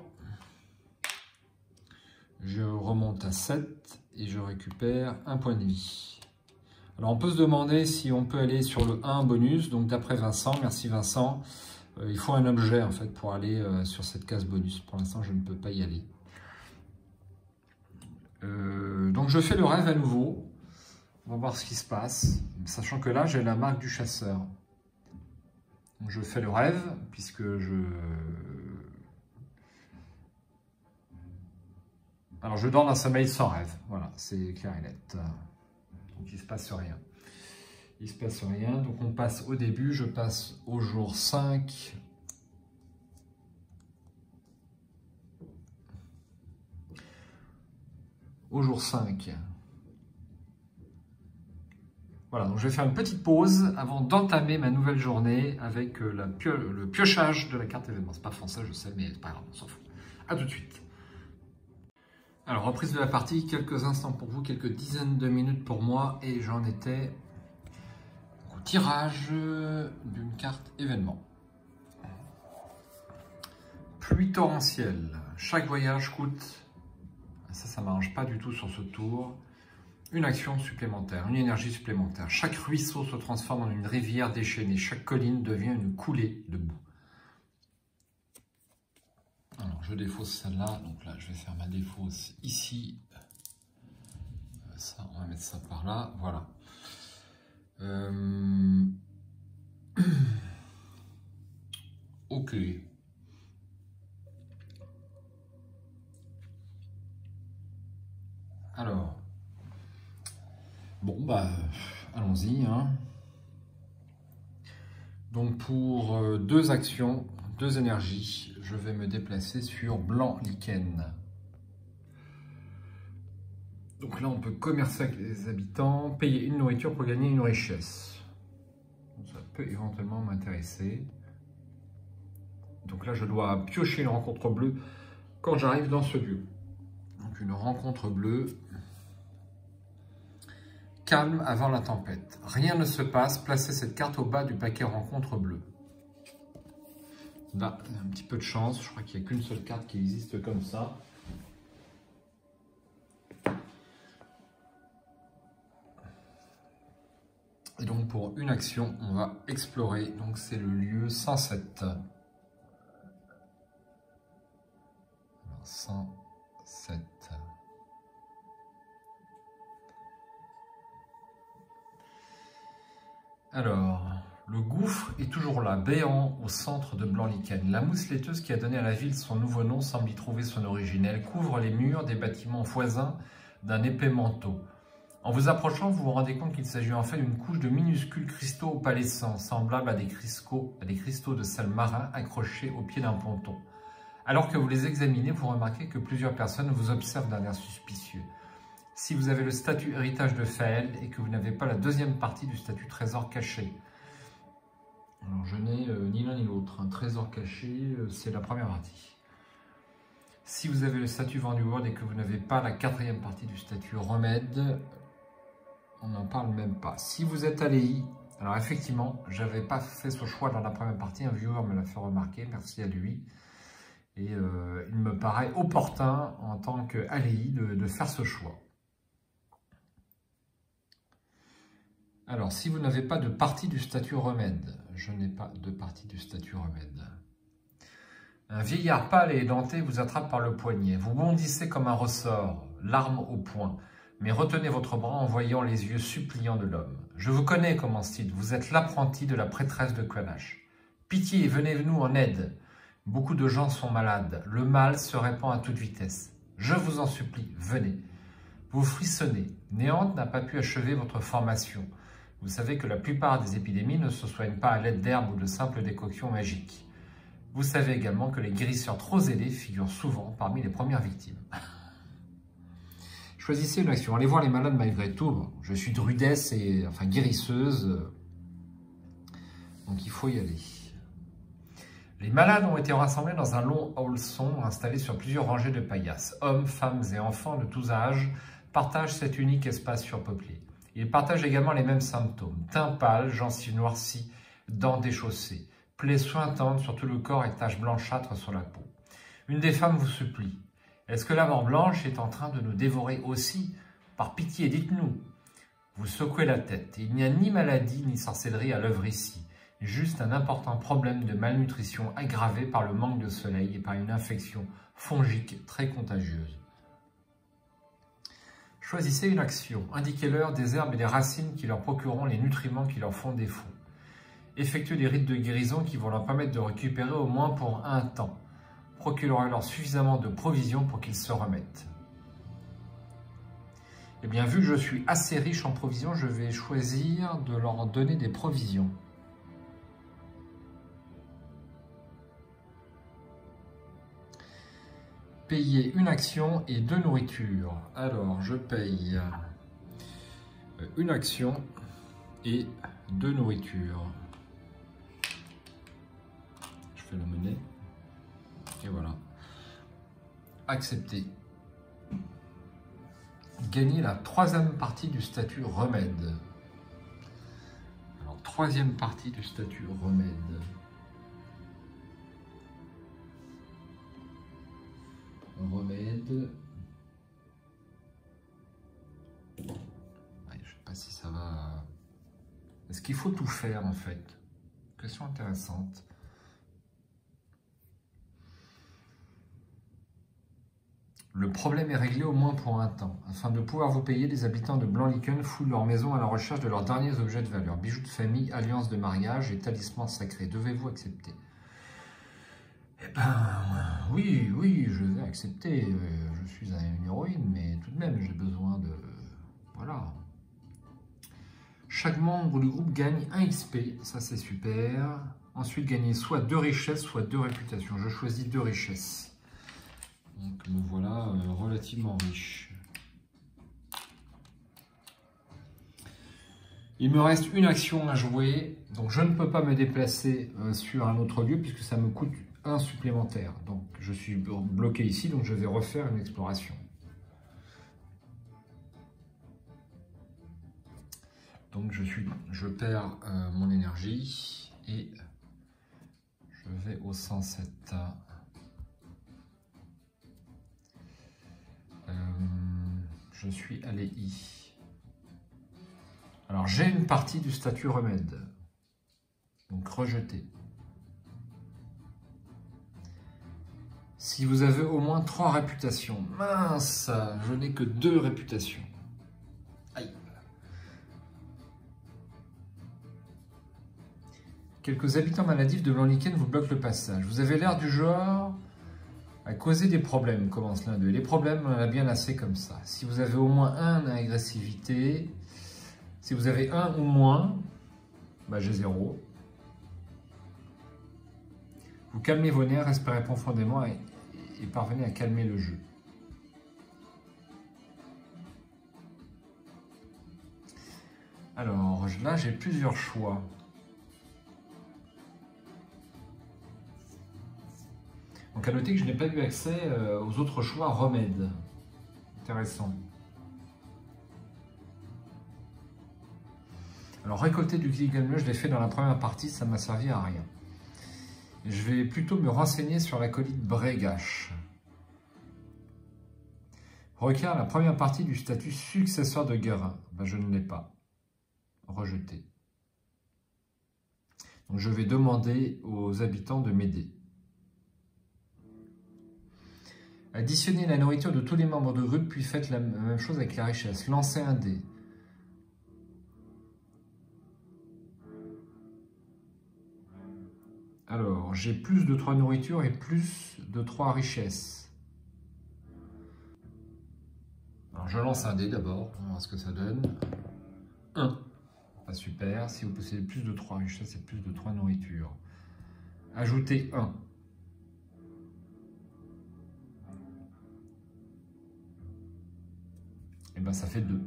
je remonte à 7 et je récupère un point de vie. Alors on peut se demander si on peut aller sur le 1 bonus, donc d'après Vincent, merci Vincent, il faut un objet en fait pour aller sur cette case bonus. Pour l'instant je ne peux pas y aller. Donc je fais le rêve à nouveau, on va voir ce qui se passe, sachant que là j'ai la marque du chasseur. Donc je fais le rêve, puisque Alors je dors d'un sommeil sans rêve, voilà, c'est clair et net. Donc il ne se passe rien. Il ne se passe rien, donc on passe au début, je passe au jour 5. Au jour 5. Voilà, donc je vais faire une petite pause avant d'entamer ma nouvelle journée avec le piochage de la carte événement. C'est pas français, je sais, mais c'est pas grave, on s'en fout. A tout de suite. Alors, reprise de la partie, quelques instants pour vous, quelques dizaines de minutes pour moi, et j'en étais au tirage d'une carte événement. Pluie torrentielle. Chaque voyage coûte, ça ne m'arrange pas du tout sur ce tour, une action supplémentaire, une énergie supplémentaire. Chaque ruisseau se transforme en une rivière déchaînée. Chaque colline devient une coulée de boue. Alors, je défausse celle-là. Donc là, je vais faire ma défausse ici. Ça, on va mettre ça par là. Voilà. Ok. Alors. Bon, bah, allons-y. Hein. Donc, pour 2 actions, 2 énergies, je vais me déplacer sur blanc lichen. Donc là, on peut commercer avec les habitants, payer une nourriture pour gagner une richesse. Donc, ça peut éventuellement m'intéresser. Donc là, je dois piocher une rencontre bleue quand j'arrive dans ce lieu. Donc une rencontre bleue. Calme avant la tempête. Rien ne se passe. Placez cette carte au bas du paquet rencontre bleue. Là, il y a un petit peu de chance. Je crois qu'il n'y a qu'une seule carte qui existe comme ça. Et donc, pour une action, on va explorer. Donc, c'est le lieu 107. Alors, 107. Alors, le gouffre est toujours là, béant au centre de blanc lichen. La mousse laiteuse qui a donné à la ville son nouveau nom semble y trouver son origine. Elle couvre les murs des bâtiments voisins d'un épais manteau. En vous approchant, vous vous rendez compte qu'il s'agit en fait d'une couche de minuscules cristaux opalescents, semblables à des cristaux de sel marin accrochés au pied d'un ponton. Alors que vous les examinez, vous remarquez que plusieurs personnes vous observent d'un air suspicieux. Si vous avez le statut héritage de Faël et que vous n'avez pas la deuxième partie du statut trésor caché. Alors je n'ai ni l'un ni l'autre. Un trésor caché, c'est la première partie. Si vous avez le statut vendu world et que vous n'avez pas la 4e partie du statut remède, on n'en parle même pas. Si vous êtes à l'EI, alors effectivement, je n'avais pas fait ce choix dans la première partie, un viewer me l'a fait remarquer, merci à lui. Et il me paraît opportun en tant qu'ALEI de faire ce choix. Alors, si vous n'avez pas de partie du statut remède, je n'ai pas de partie du statut remède. Un vieillard pâle et édenté vous attrape par le poignet. Vous bondissez comme un ressort, l'arme au poing, mais retenez votre bras en voyant les yeux suppliants de l'homme. Je vous connais, commence-t-il, vous êtes l'apprenti de la prêtresse de Quanash. Pitié, venez-nous en aide. Beaucoup de gens sont malades, le mal se répand à toute vitesse. Je vous en supplie, venez. Vous frissonnez, Néante n'a pas pu achever votre formation. Vous savez que la plupart des épidémies ne se soignent pas à l'aide d'herbes ou de simples décoctions magiques. Vous savez également que les guérisseurs trop zélés figurent souvent parmi les premières victimes. Choisissez une action. Allez voir les malades malgré tout. Je suis druidesse et guérisseuse. Donc il faut y aller. Les malades ont été rassemblés dans un long hall sombre installé sur plusieurs rangées de paillasses. Hommes, femmes et enfants de tous âges partagent cet unique espace surpeuplé. Ils partagent également les mêmes symptômes. Teint pâle, gencives noircies, dents déchaussées, plaies suintantes sur tout le corps et taches blanchâtres sur la peau. Une des femmes vous supplie. Est-ce que la mort blanche est en train de nous dévorer aussi? Par pitié, dites-nous. Vous secouez la tête. Il n'y a ni maladie ni sorcellerie à l'œuvre ici. Juste un important problème de malnutrition aggravé par le manque de soleil et par une infection fongique très contagieuse. Choisissez une action. Indiquez-leur des herbes et des racines qui leur procureront les nutriments qui leur font défaut. Effectuez des rites de guérison qui vont leur permettre de récupérer au moins pour un temps. Procurez-leur suffisamment de provisions pour qu'ils se remettent. Eh bien, vu que je suis assez riche en provisions, je vais choisir de leur donner des provisions. Payer une action et 2 nourritures. Alors, je paye une action et 2 nourritures. Je fais la monnaie. Et voilà. Accepter. Gagner la 3e partie du statut remède. Alors, 3e partie du statut remède. Remède. Ouais, je sais pas si ça va. Est-ce qu'il faut tout faire en fait? Question intéressante. Le problème est réglé au moins pour un temps. Afin de pouvoir vous payer, les habitants de Blanc-Lichen fouillent leur maison à la recherche de leurs derniers objets de valeur. Bijoux de famille, alliances de mariage et talismans sacrés. Devez-vous accepter? Eh ben, oui, je vais accepter. Je suis une héroïne, mais tout de même, j'ai besoin de... Voilà. Chaque membre du groupe gagne 1 XP, ça c'est super. Ensuite, gagner soit 2 richesses, soit 2 réputations. Je choisis 2 richesses. Donc, me voilà relativement riche. Il me reste une action à jouer, donc je ne peux pas me déplacer sur un autre lieu puisque ça me coûte 1 supplémentaire. Donc je suis bloqué ici, donc je vais refaire une exploration. Donc je perds mon énergie et je vais au 107. Je suis à l'EI. Alors j'ai une partie du statut remède. Donc rejeté. Si vous avez au moins 3 réputations. Mince, je n'ai que 2 réputations. Aïe. Quelques habitants maladifs de Blanc-Lichen vous bloquent le passage. Vous avez l'air du genre à causer des problèmes, commence l'un d'eux. Les problèmes, on en a bien assez comme ça. Si vous avez au moins 1 à agressivité, si vous avez 1 ou moins, bah j'ai 0. Vous calmez vos nerfs, respirez profondément et parvenez à calmer le jeu. Alors là, j'ai plusieurs choix. Donc à noter que je n'ai pas eu accès aux autres choix remèdes. Intéressant. Alors récolter du Kligelmeu, je l'ai fait dans la première partie, ça ne m'a servi à rien. Je vais plutôt me renseigner sur l'acolyte Brégache. Requiert la première partie du statut successeur de Guérin. Ben, je ne l'ai pas. Rejeté. Donc je vais demander aux habitants de m'aider. Additionnez la nourriture de tous les membres de groupe, puis faites la même chose avec la richesse. Lancez un dé. Alors, j'ai plus de 3 nourritures et plus de 3 richesses. Alors, je lance un dé d'abord, on va voir ce que ça donne. 1. Pas super. Si vous possédez plus de 3 richesses et plus de 3 nourritures. Ajoutez 1. Et bien, ça fait 2.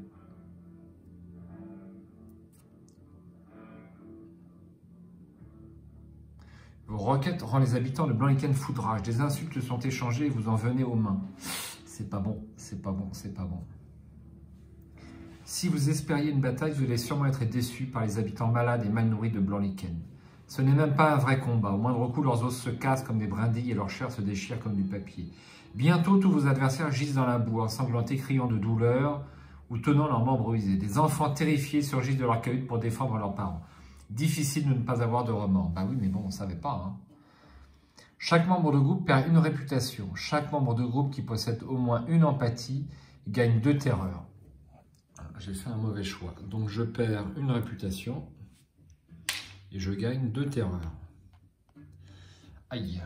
Vos requêtes rendent les habitants de Blanc-Lichen foudrage. Des insultes sont échangées et vous en venez aux mains. C'est pas bon, c'est pas bon, c'est pas bon. Si vous espériez une bataille, vous allez sûrement être déçu par les habitants malades et mal nourris de Blanc-Lichen. Ce n'est même pas un vrai combat. Au moindre coup, leurs os se cassent comme des brindilles et leur chair se déchire comme du papier. Bientôt, tous vos adversaires gisent dans la boue, ensanglantés, criant de douleur ou tenant leurs membres brisés. Des enfants terrifiés surgissent de leur cahute pour défendre leurs parents. Difficile de ne pas avoir de remords. Bah oui, mais bon, on ne savait pas. Hein. Chaque membre de groupe perd une réputation. Chaque membre de groupe qui possède au moins une empathie gagne 2 terreurs. J'ai fait un mauvais choix. Donc je perds une réputation et je gagne 2 terreurs. Aïe.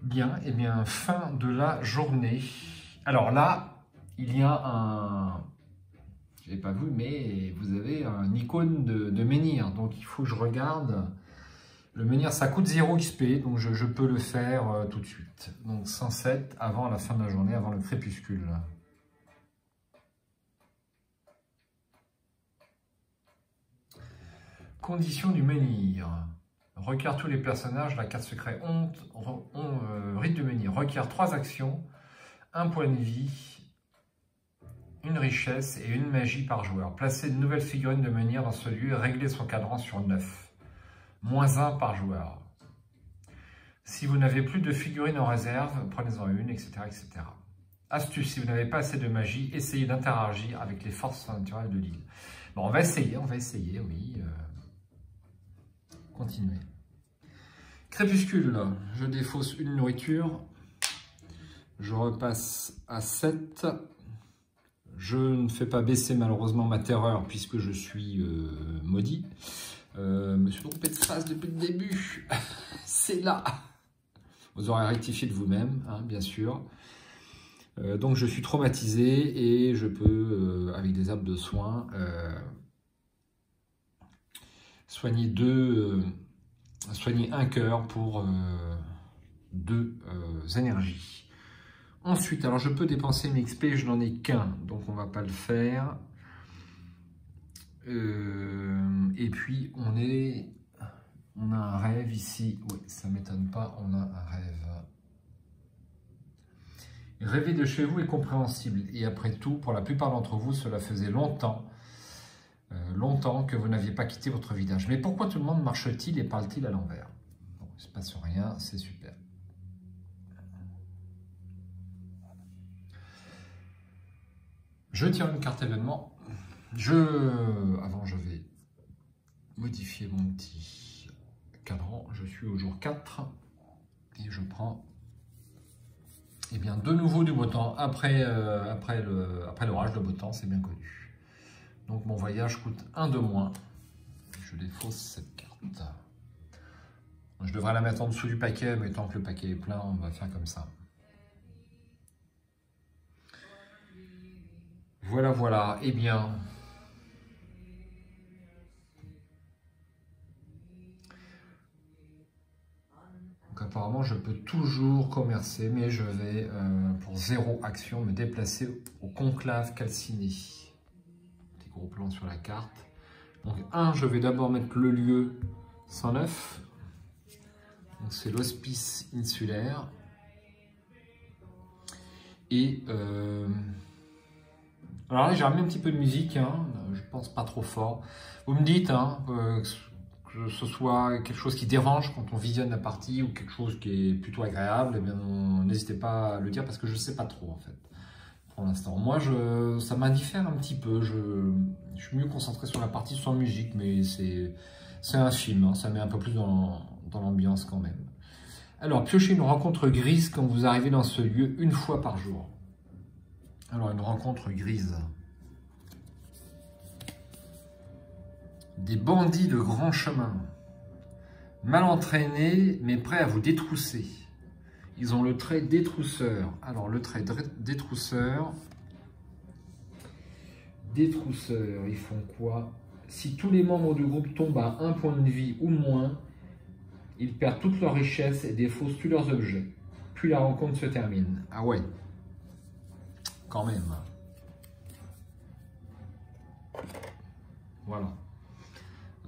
Bien, et bien, fin de la journée. Alors là, il y a un... Je ne l'ai pas vu, mais vous avez un icône de menhir. Donc il faut que je regarde. Le menhir, ça coûte 0 XP, donc je peux le faire tout de suite. Donc 107 avant la fin de la journée, avant le crépuscule. Conditions du menhir. Requiert tous les personnages, la carte secret rite du menhir. Requiert 3 actions, 1 point de vie, une richesse et une magie par joueur. Placez une nouvelle figurine de menhir dans ce lieu et réglez son cadran sur 9. -1 par joueur. Si vous n'avez plus de figurines en réserve, prenez-en une, etc., etc. Astuce, si vous n'avez pas assez de magie, essayez d'interagir avec les forces naturelles de l'île. Bon, on va essayer, oui. Continuez. Crépuscule, je défausse une nourriture. Je repasse à 7. Je ne fais pas baisser malheureusement ma terreur puisque je suis maudit. Je me suis trompé de phrase depuis le début. C'est là. Vous aurez rectifié de vous-même, hein, bien sûr. Donc je suis traumatisé et je peux, avec des herbes de soins, soigner un cœur pour 2 énergies. Ensuite, alors je peux dépenser mes XP, je n'en ai qu'un, donc on ne va pas le faire. Et puis on a un rêve ici. Oui, ça ne m'étonne pas, on a un rêve. Rêver de chez vous est compréhensible. Et après tout, pour la plupart d'entre vous, cela faisait longtemps que vous n'aviez pas quitté votre village. Mais pourquoi tout le monde marche-t-il et parle-t-il à l'envers? Bon, il ne se passe rien, c'est super. Je tire une carte événement. Avant, je vais modifier mon petit cadran. Je suis au jour 4 et je prends de nouveau du beau temps. Après l'orage, de beau temps, c'est bien connu. Donc mon voyage coûte 1 de moins. Je défausse cette carte. Je devrais la mettre en dessous du paquet, mais tant que le paquet est plein, on va faire comme ça. Voilà. Eh bien, donc apparemment, je peux toujours commercer, mais je vais, pour 0 action, me déplacer au conclave calciné. Petit gros plan sur la carte. Donc, je vais d'abord mettre le lieu 109. Donc, c'est l'hospice insulaire. Et... alors là, j'ai remis un petit peu de musique, hein, je pense pas trop fort. Vous me dites que ce soit quelque chose qui dérange quand on visionne la partie ou quelque chose qui est plutôt agréable, eh bien n'hésitez pas à le dire parce que je ne sais pas trop en fait pour l'instant. Moi, ça m'indiffère un petit peu, je suis mieux concentré sur la partie sans musique, mais c'est un film, hein, ça met un peu plus dans l'ambiance quand même. Alors, piochez une rencontre grise quand vous arrivez dans ce lieu 1 fois par jour. Alors, une rencontre grise. Des bandits de grand chemin. Mal entraînés, mais prêts à vous détrousser. Ils ont le trait détrousseur. Alors, le trait détrousseur. Détrousseur, ils font quoi? Si tous les membres du groupe tombent à 1 point de vie ou moins, ils perdent toute leur richesse et défaussent tous leurs objets. Puis la rencontre se termine. Ah ouais. Quand même. Voilà.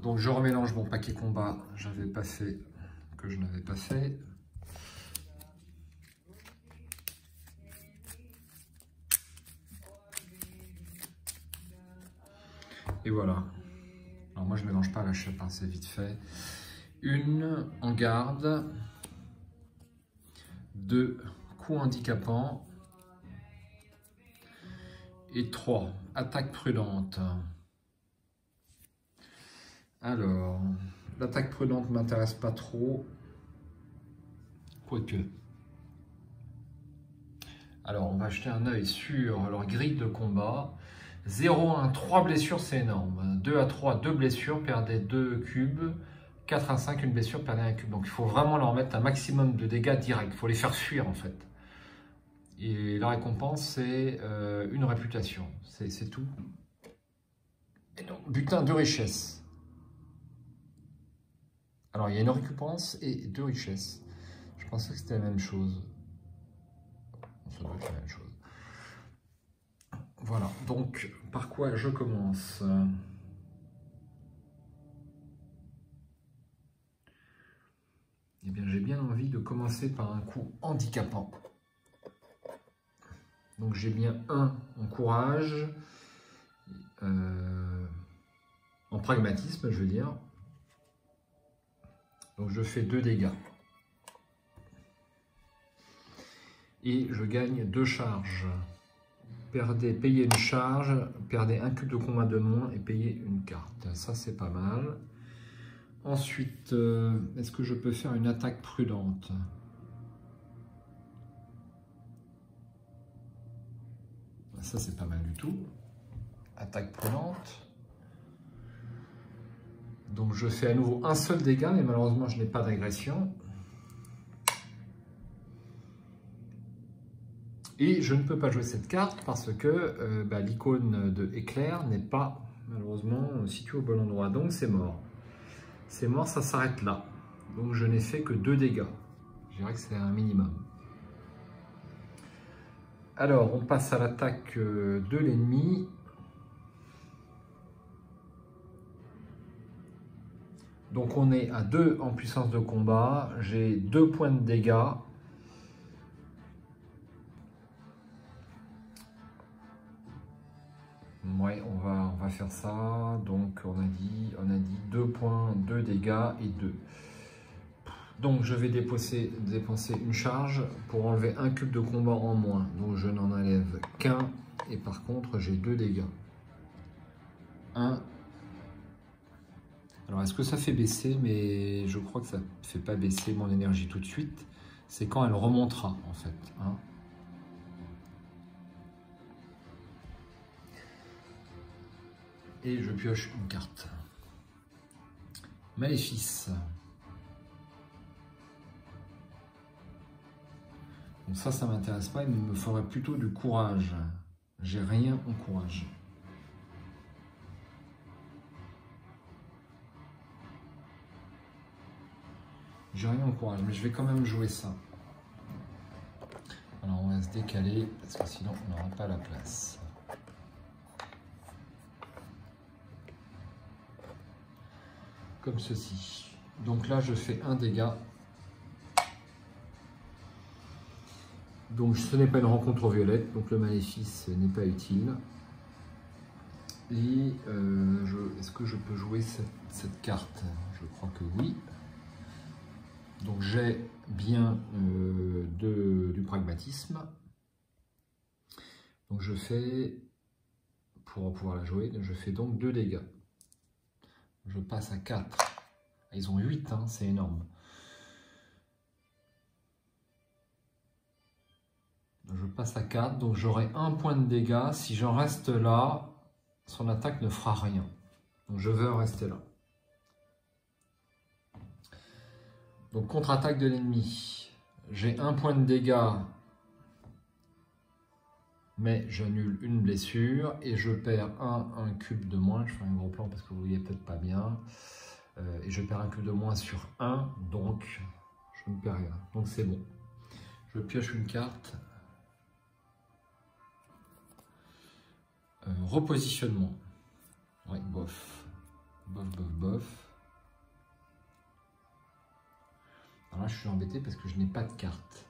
Donc je remélange mon paquet combat, j'avais pas fait, que je n'avais pas fait. Et voilà. Alors moi je mélange pas à la chape, hein, c'est vite fait. Une en garde, 2 coups handicapants et 3 attaques prudentes. Alors, l'attaque prudente ne m'intéresse pas trop, quoique. Alors, on va jeter un œil sur leur grille de combat. 0 à 1, 3 blessures, c'est énorme. 2 à 3, 2 blessures, perdez 2 cubes. 4 à 5, une blessure, perdez un cube. Donc, il faut vraiment leur mettre un maximum de dégâts directs. Il faut les faire fuir, en fait. Et la récompense, c'est une réputation. C'est tout. Et donc, butin de richesse. Alors, il y a une récompense et 2 richesses. Je pensais que c'était la même chose. Ça doit être la même chose. Voilà, donc par quoi je commence? Eh bien, j'ai bien envie de commencer par un coup handicapant. Donc j'ai bien 1 en courage, en pragmatisme, je veux dire. Donc je fais 2 dégâts. Et je gagne 2 charges. Payez une charge, perdez un cube de combat de moins et payez une carte. Ça, c'est pas mal. Ensuite, est-ce que je peux faire une attaque prudente? Ça, c'est pas mal du tout. Attaque prudente. Donc, je fais à nouveau un seul dégât, mais malheureusement, je n'ai pas d'agression. Et je ne peux pas jouer cette carte parce que l'icône de éclair n'est pas malheureusement située au bon endroit. Donc c'est mort. C'est mort, ça s'arrête là. Donc je n'ai fait que 2 dégâts. Je dirais que c'est un minimum. Alors on passe à l'attaque de l'ennemi. Donc on est à 2 en puissance de combat. J'ai 2 points de dégâts. Ouais, on va faire ça. Donc on a dit 2 points, 2 dégâts et 2. Donc je vais dépenser une charge pour enlever un cube de combat en moins. Donc je n'en enlève qu'un et par contre j'ai 2 dégâts. 1. Alors est-ce que ça fait baisser? Mais je crois que ça ne fait pas baisser mon énergie tout de suite. C'est quand elle remontera en fait. Hein. Et je pioche une carte. Maléfice. Donc ça m'intéresse pas, il me faudrait plutôt du courage. J'ai rien en courage. J'ai rien en courage, mais je vais quand même jouer ça. Alors on va se décaler, parce que sinon on n'aura pas la place. Comme ceci. Donc là je fais un dégât. Donc ce n'est pas une rencontre violette, donc le maléfice n'est pas utile. Et est-ce que je peux jouer cette carte? Je crois que oui. Donc j'ai bien du pragmatisme. Donc je fais, pour pouvoir la jouer, je fais donc 2 dégâts. Je passe à 4. Ils ont 8, hein, c'est énorme. Je passe à 4, donc j'aurai 1 point de dégâts. Si j'en reste là, son attaque ne fera rien. Donc je veux en rester là. Donc contre-attaque de l'ennemi. J'ai 1 point de dégâts, mais j'annule une blessure et je perds un cube de moins. Je fais un gros plan parce que vous ne voyez peut-être pas bien. Et je perds un cube de moins sur 1, donc je ne perds rien. Donc c'est bon. Je pioche une carte. Repositionnement. Ouais, bof. Bof, bof, bof. Alors là, je suis embêté parce que je n'ai pas de carte.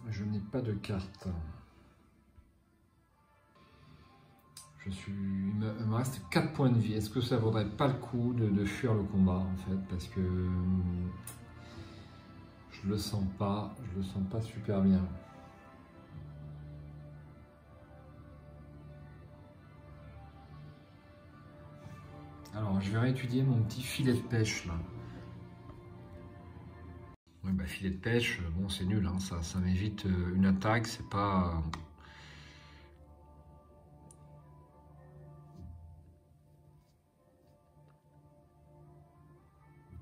Je n'ai pas de carte. Il me reste 4 points de vie. Est-ce que ça vaudrait pas le coup de fuir le combat en fait? Parce que je le sens pas super bien. Alors je vais réétudier mon petit filet de pêche là. Ouais, bah, filet de pêche, bon c'est nul, hein, ça m'évite une attaque, c'est pas...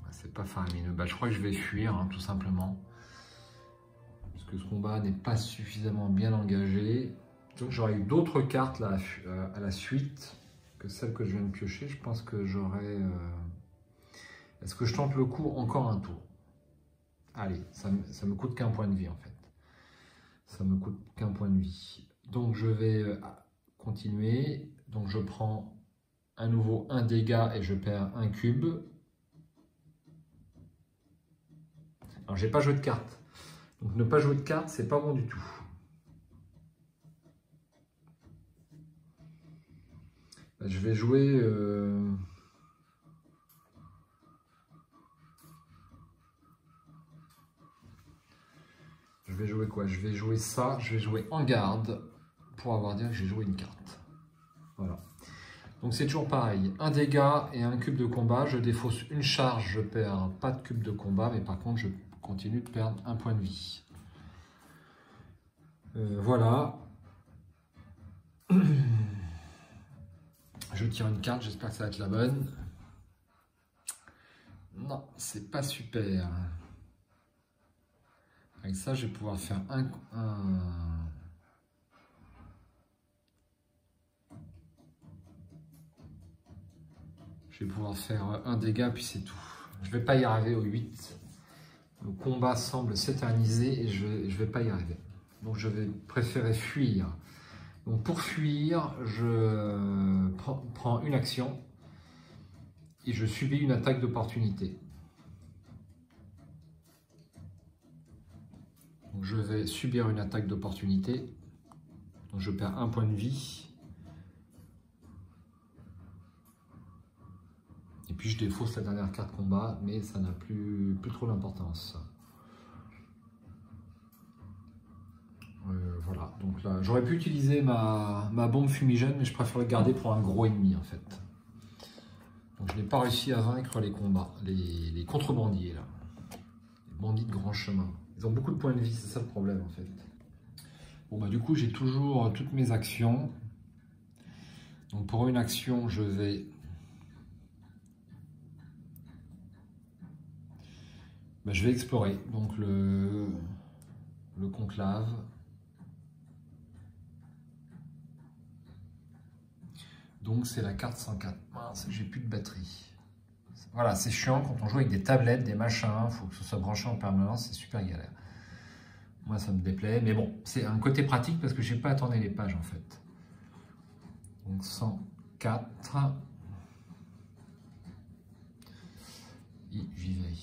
C'est pas faramineux. Bah, je crois que je vais fuir, hein, tout simplement. Parce que ce combat n'est pas suffisamment bien engagé. Donc j'aurais eu d'autres cartes là, à la suite que celle que je viens de piocher. Je pense que j'aurais... Est-ce que je tente le coup encore un tour? Allez, ça me coûte qu'un point de vie en fait. Ça me coûte qu'un point de vie. Donc je vais continuer. Donc je prends à nouveau un dégât et je perds un cube. Alors j'ai pas joué de carte. Donc ne pas jouer de carte, c'est pas bon du tout. Je vais jouer... Je vais jouer quoi? Je vais jouer ça, je vais jouer en garde pour avoir dire que j'ai joué une carte. Voilà. Donc c'est toujours pareil, un dégât et un cube de combat, je défausse une charge, je perds pas de cube de combat, mais par contre je continue de perdre un point de vie. Voilà. Je tire une carte, j'espère que ça va être la bonne. Non, c'est pas super. Avec ça, je vais pouvoir faire un... Je vais pouvoir faire un dégât, puis c'est tout. Je vais pas y arriver au 8. Le combat semble s'éterniser et je vais pas y arriver. Donc je vais préférer fuir. Donc pour fuir, je prends une action et je subis une attaque d'opportunité. Donc je vais subir une attaque d'opportunité. Donc je perds un point de vie. Et puis je défausse la dernière carte combat, mais ça n'a plus trop d'importance. Voilà, donc là, j'aurais pu utiliser ma bombe fumigène, mais je préfère le garder pour un gros ennemi en fait. Donc je n'ai pas réussi à vaincre les combats, les contrebandiers là. Les bandits de grand chemin. Ils ont beaucoup de points de vie, c'est ça le problème en fait. Bon bah du coup j'ai toujours toutes mes actions. Donc pour une action, je vais... Bah, je vais explorer donc le conclave. Donc c'est la carte 104. Mince, j'ai plus de batterie. Voilà, c'est chiant quand on joue avec des tablettes, des machins, il faut que ce soit branché en permanence, c'est super galère. Moi ça me déplaît, mais bon, c'est un côté pratique parce que j'ai pas à tourner les pages en fait. Donc 104. Et j'y vais.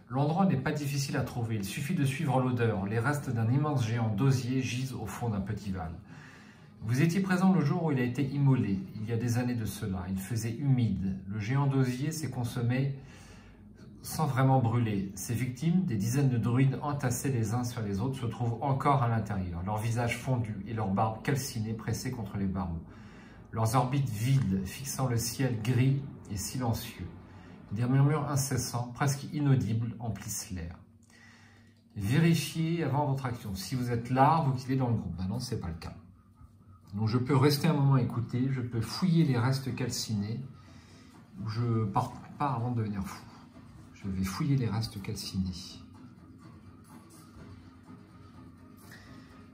L'endroit n'est pas difficile à trouver, il suffit de suivre l'odeur. Les restes d'un immense géant d'osier gisent au fond d'un petit val. Vous étiez présent le jour où il a été immolé, il y a des années de cela. Il faisait humide. Le géant d'osier s'est consommé sans vraiment brûler. Ses victimes, des dizaines de druides entassés les uns sur les autres, se trouvent encore à l'intérieur, leurs visages fondus et leurs barbes calcinées pressées contre les barreaux. Leurs orbites vides, fixant le ciel gris et silencieux. Des murmures incessants, presque inaudibles, emplissent l'air. Vérifiez avant votre action. Si vous êtes là, vous quittez dans le groupe. Ben non, ce n'est pas le cas. Donc je peux rester un moment à écouter, je peux fouiller les restes calcinés, ou je pars pas avant de devenir fou. Je vais fouiller les restes calcinés.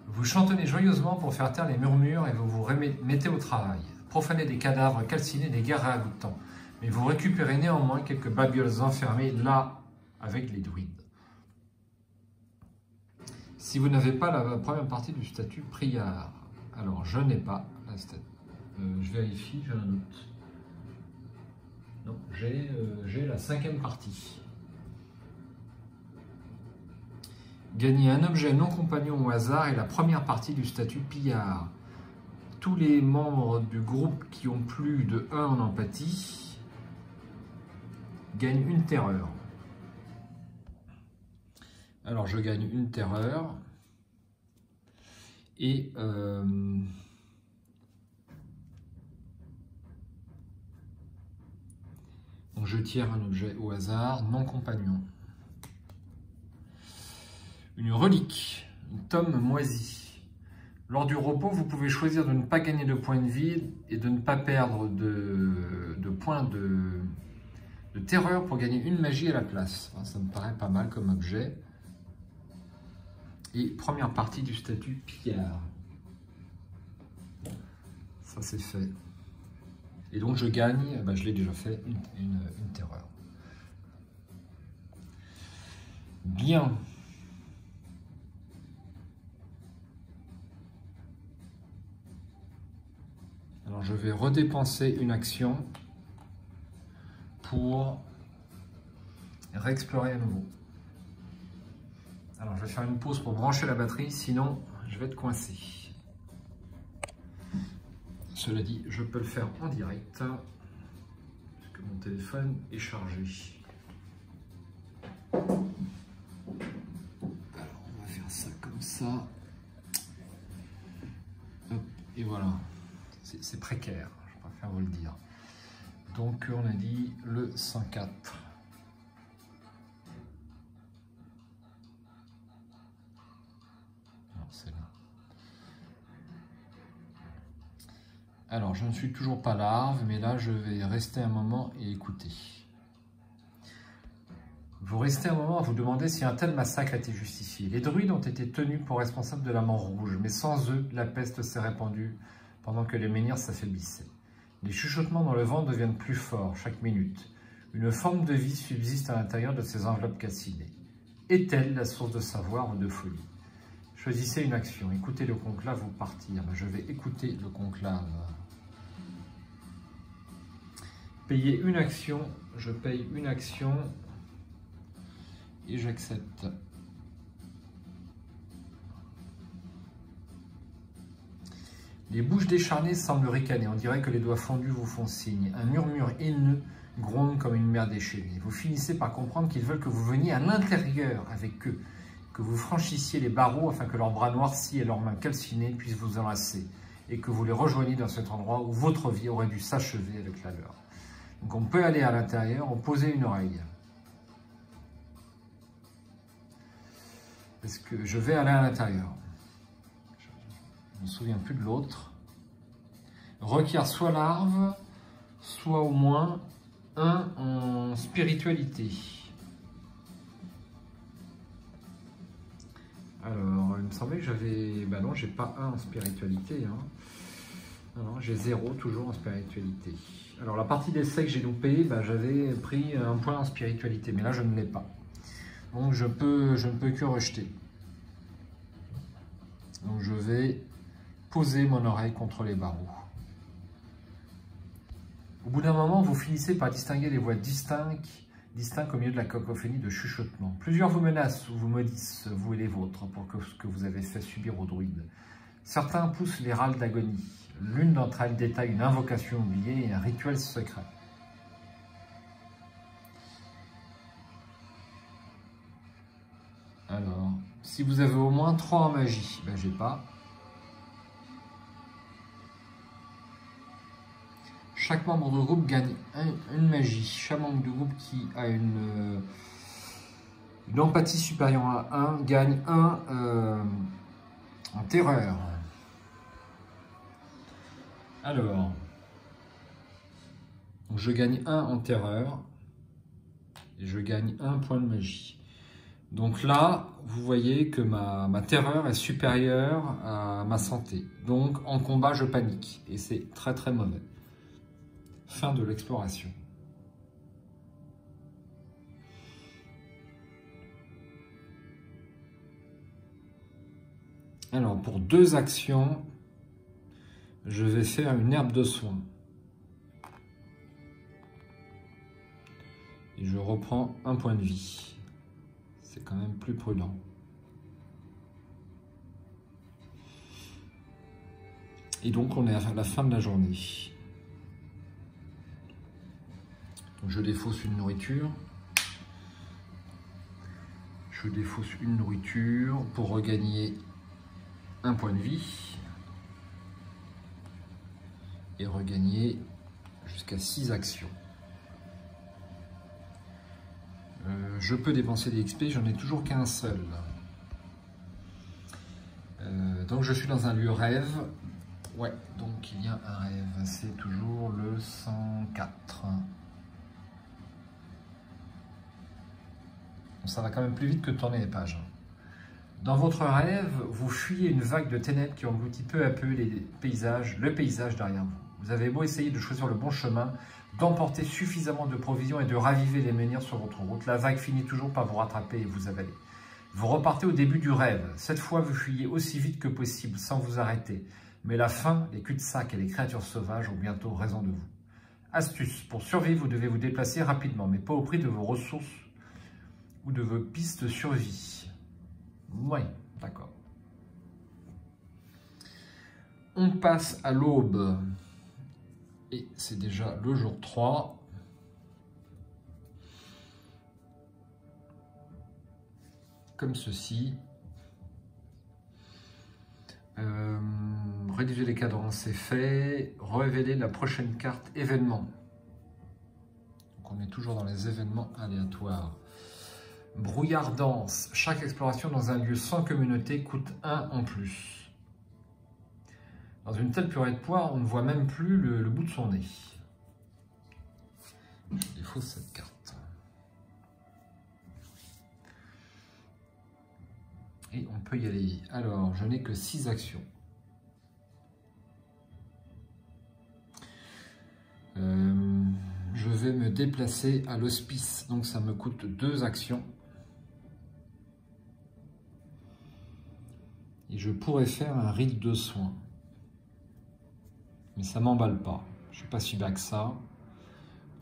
Vous chantonnez joyeusement pour faire taire les murmures et vous vous mettez au travail. Profanez des cadavres calcinés, des guerres ragoûtants. Mais vous récupérez néanmoins quelques babioles enfermées là avec les druides. Si vous n'avez pas la première partie du statut prière, alors je n'ai pas la statue. Je vérifie, j'ai un doute. Non, j'ai la 5e partie. Gagner un objet non compagnon au hasard est la première partie du statut pillard. Tous les membres du groupe qui ont plus de 1 en empathie gagnent une terreur. Alors je gagne une terreur et donc je tire un objet au hasard non compagnon. Une relique, une tome moisie. Lors du repos, vous pouvez choisir de ne pas gagner de points de vie et de ne pas perdre de points de terreur pour gagner une magie à la place. Ça me paraît pas mal comme objet. Et première partie du statut pillard. Ça c'est fait. Et donc je gagne, je l'ai déjà fait, une terreur. Bien. Alors je vais redépenser une action pour réexplorer à nouveau. Alors je vais faire une pause pour brancher la batterie, sinon je vais être coincé. Cela dit, je peux le faire en direct, puisque mon téléphone est chargé. Alors on va faire ça comme ça. Hop, et voilà. C'est précaire, je préfère vous le dire. Donc on a dit le 104. Non, c'est là. Alors je ne suis toujours pas larve, mais là je vais rester un moment et écouter. Vous restez un moment à vous demander si un tel massacre a été justifié. Les druides ont été tenus pour responsables de la mort rouge, mais sans eux, la peste s'est répandue pendant que les menhirs s'affaiblissaient. Les chuchotements dans le vent deviennent plus forts chaque minute. Une forme de vie subsiste à l'intérieur de ces enveloppes calcinées. Est-elle la source de savoir ou de folie? Choisissez une action. Écoutez le conclave ou partir. Je vais écouter le conclave. Payer une action. Je paye une action et j'accepte. Les bouches décharnées semblent ricaner, on dirait que les doigts fondus vous font signe. Un murmure haineux gronde comme une mer déchaînée. Vous finissez par comprendre qu'ils veulent que vous veniez à l'intérieur avec eux, que vous franchissiez les barreaux afin que leurs bras noircis et leurs mains calcinées puissent vous enlacer, et que vous les rejoigniez dans cet endroit où votre vie aurait dû s'achever avec la leur. Donc on peut aller à l'intérieur, on poser une oreille. Est-ce que je vais aller à l'intérieur? Je ne me souviens plus de l'autre. Requiert soit larve, soit au moins un en spiritualité. Alors, il me semblait que j'avais... Ben non, j'ai pas un en spiritualité. Alors, j'ai 0 toujours en spiritualité. Alors, la partie d'essai que j'ai loupé, j'avais pris un point en spiritualité, mais là, je ne l'ai pas. Donc, je ne peux que rejeter. Donc, je vais poser mon oreille contre les barreaux. Au bout d'un moment, vous finissez par distinguer des voix distinctes au milieu de la cacophonie de chuchotements. Plusieurs vous menacent ou vous maudissent, vous et les vôtres, pour ce que vous avez fait subir aux druides. Certains poussent les râles d'agonie. L'une d'entre elles détaille une invocation oubliée et un rituel secret. Alors, si vous avez au moins 3 en magie, j'ai pas. Chaque membre du groupe gagne une magie. Chaque membre du groupe qui a une empathie supérieure à 1 gagne 1 en terreur. Alors, je gagne 1 en terreur et je gagne 1 point de magie. Donc là, vous voyez que ma terreur est supérieure à ma santé. Donc en combat, je panique et c'est très très mauvais. Fin de l'exploration. Alors, pour 2 actions, je vais faire une herbe de soin. Et je reprends un point de vie. C'est quand même plus prudent. Et donc, on est à la fin de la journée. Donc, je défausse une nourriture. Je défausse une nourriture pour regagner un point de vie. Et regagner jusqu'à 6 actions. Je peux dépenser des XP, j'en ai toujours qu'un seul. Donc je suis dans un lieu rêve. Ouais, donc il y a un rêve, c'est toujours le 104. Bon, ça va quand même plus vite que de tourner les pages. Dans votre rêve, vous fuyez une vague de ténèbres qui engloutit peu à peu le paysage derrière vous. Vous avez beau essayer de choisir le bon chemin, d'emporter suffisamment de provisions et de raviver les menhirs sur votre route, la vague finit toujours par vous rattraper et vous avaler. Vous repartez au début du rêve. Cette fois, vous fuyez aussi vite que possible, sans vous arrêter. Mais la faim, les cul-de-sac et les créatures sauvages ont bientôt raison de vous. Astuce, pour survivre, vous devez vous déplacer rapidement, mais pas au prix de vos ressources ou de vos pistes de survie. Oui, d'accord. On passe à l'aube. Et c'est déjà le jour 3. Comme ceci. Rédiger les cadrans, c'est fait. Révéler la prochaine carte événement. Donc on est toujours dans les événements aléatoires. Brouillard dense. Chaque exploration dans un lieu sans communauté coûte 1 en plus. Dans une telle purée de poire, on ne voit même plus le bout de son nez. Il faut cette carte. Et on peut y aller. Alors, je n'ai que 6 actions. Je vais me déplacer à l'hospice. Donc, ça me coûte 2 actions. Et je pourrais faire un rite de soins. Mais ça m'emballe pas. Je ne suis pas si bas que ça.